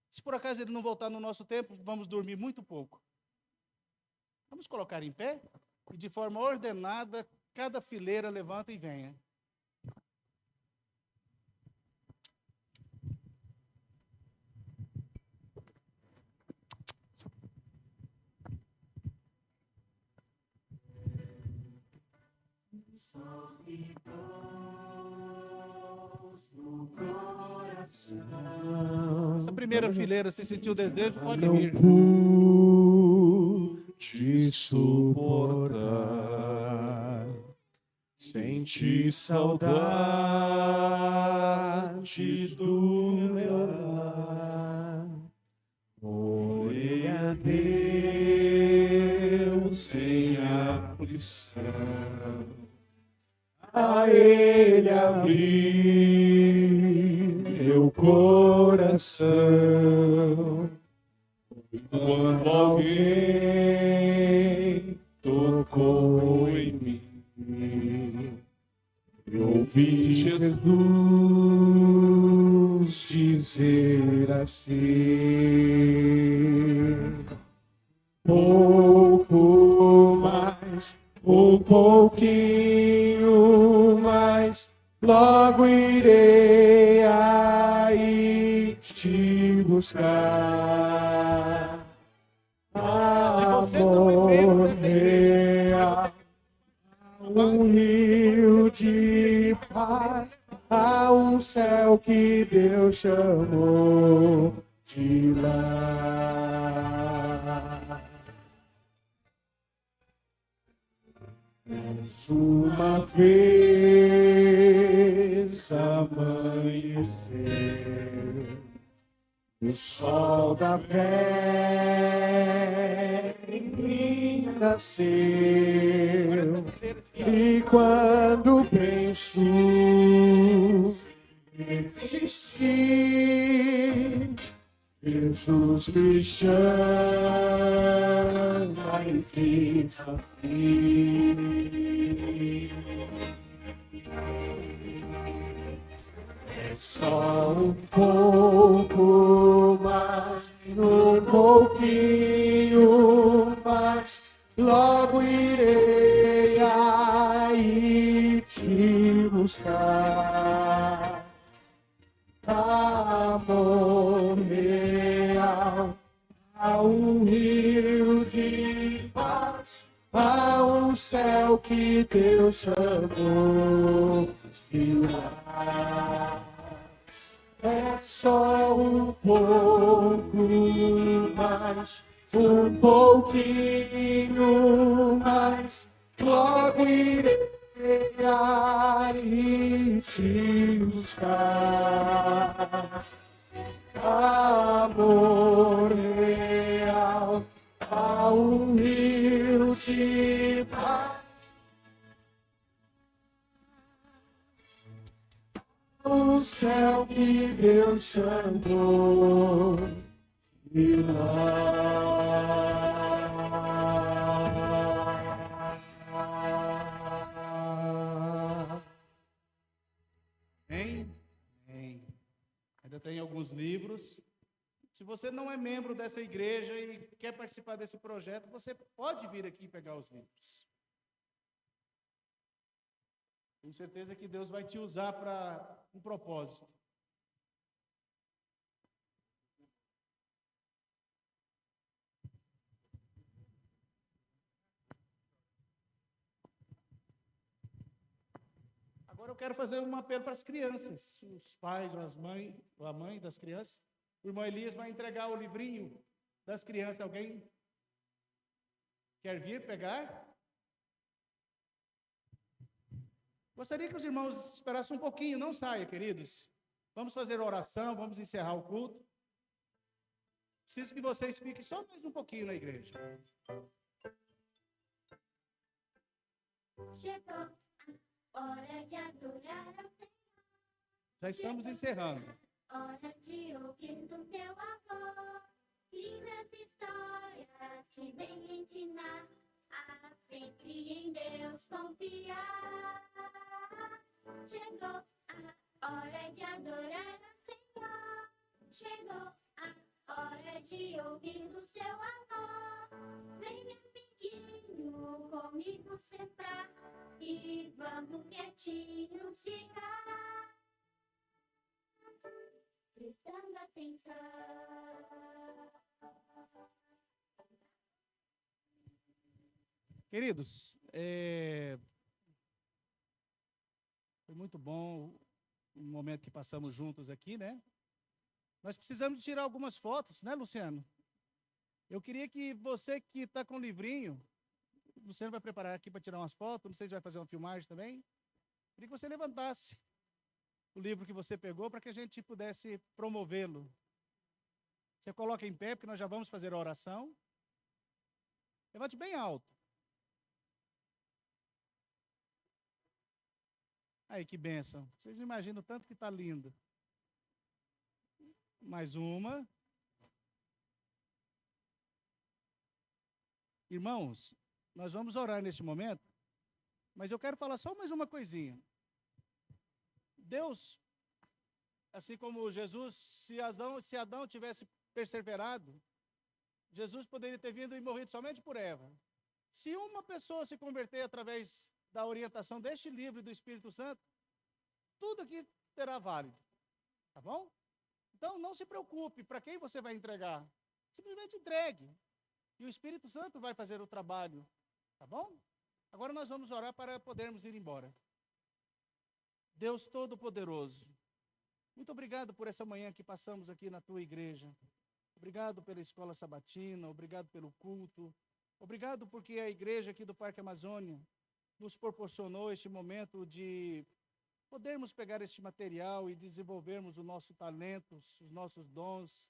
Se por acaso ele não voltar no nosso tempo, vamos dormir muito pouco. Vamos colocar em pé e de forma ordenada, cada fileira levanta e venha. Essa primeira fileira, se sentiu o desejo, pode vir. Te suportar, senti saudade do meu lar. Orei a Deus sem aflição, a Ele abri meu coração. Quando alguém tocou em mim, eu ouvi Jesus dizer assim: pouco mais, um pouquinho mais, logo irei aí te buscar. você não é membro dessa igreja, Um rio de paz, há um céu que Deus chamou de lá. Uma vez amanhecer, o sol da fé em mim nasceu, e quando penso existir, Jesus me chama e diz assim: é só um pouco mais, um pouquinho mais, logo irei aí te buscar. Amor real, há um rio de paz, há um céu que Deus chamou de lá. É só um pouco mais, um pouquinho mais, logo irei aí te buscar. Amor real, há um rio de paz, o céu que Deus chamou de lá. Amém? Amém. Ainda tem alguns livros. Se você não é membro dessa igreja e quer participar desse projeto, você pode vir aqui pegar os livros. Tenho certeza que Deus vai te usar para um propósito. Agora Agora eu quero fazer um apelo para as crianças, os pais ou ou a mãe das crianças. O irmão Elias vai entregar o livrinho das crianças. Alguém quer vir pegar? Gostaria que os irmãos esperassem um pouquinho, não saia, queridos. Vamos fazer oração, vamos encerrar o culto. Preciso que vocês fiquem só mais um pouquinho na igreja. Chegou a hora de adorar ao Senhor. Já estamos encerrando. Hora de ouvir do seu amor. Lindas histórias que vem ensinar a sempre em Deus confiar. Chegou a hora de adorar ao Senhor. Chegou a hora de ouvir do seu amor. Venha, amiguinho, comigo sentar e vamos quietinhos ficar, prestando atenção. Queridos, foi muito bom o momento que passamos juntos aqui, né? Nós precisamos tirar algumas fotos, né, Luciano? Eu queria que você que está com o livrinho, o Luciano vai preparar aqui para tirar umas fotos, não sei se vai fazer uma filmagem também. Queria que você levantasse o livro que você pegou para que a gente pudesse promovê-lo. Você coloca em pé, porque nós já vamos fazer a oração. Levante bem alto. Aí, que bênção. Vocês imaginam o tanto que está lindo. Mais uma. Irmãos, nós vamos orar neste momento, mas eu quero falar só mais uma coisinha. Deus, assim como Jesus, se Adão tivesse perseverado, Jesus poderia ter vindo e morrido somente por Eva. Se uma pessoa se converter através da orientação deste livro e do Espírito Santo, tudo aqui será válido. Tá bom? Então, não se preocupe para quem você vai entregar. Simplesmente entregue. E o Espírito Santo vai fazer o trabalho. Tá bom? Agora nós vamos orar para podermos ir embora. Deus Todo-Poderoso, muito obrigado por essa manhã que passamos aqui na tua igreja. Obrigado pela escola sabatina, obrigado pelo culto. Obrigado porque a igreja aqui do Parque Amazônia nos proporcionou este momento de podermos pegar este material e desenvolvermos o nosso talento, os nossos dons,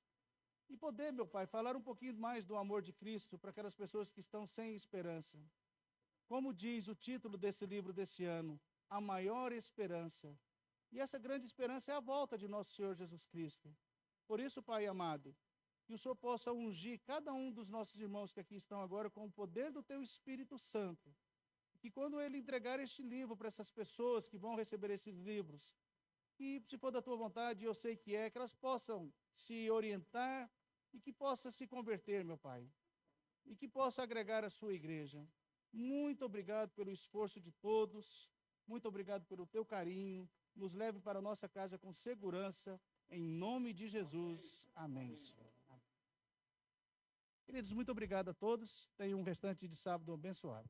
e poder, meu Pai, falar um pouquinho mais do amor de Cristo para aquelas pessoas que estão sem esperança. Como diz o título desse livro desse ano, a maior esperança. E essa grande esperança é a volta de nosso Senhor Jesus Cristo. Por isso, Pai amado, que o Senhor possa ungir cada um dos nossos irmãos que aqui estão agora com o poder do Teu Espírito Santo. Que quando Ele entregar este livro para essas pessoas que vão receber esses livros, que se for da Tua vontade, eu sei que elas possam se orientar e que possa se converter, meu Pai. E que possa agregar a sua igreja. Muito obrigado pelo esforço de todos. Muito obrigado pelo Teu carinho. Nos leve para a nossa casa com segurança. Em nome de Jesus. Amém, Senhor. Queridos, muito obrigado a todos. Tenham um restante de sábado abençoado.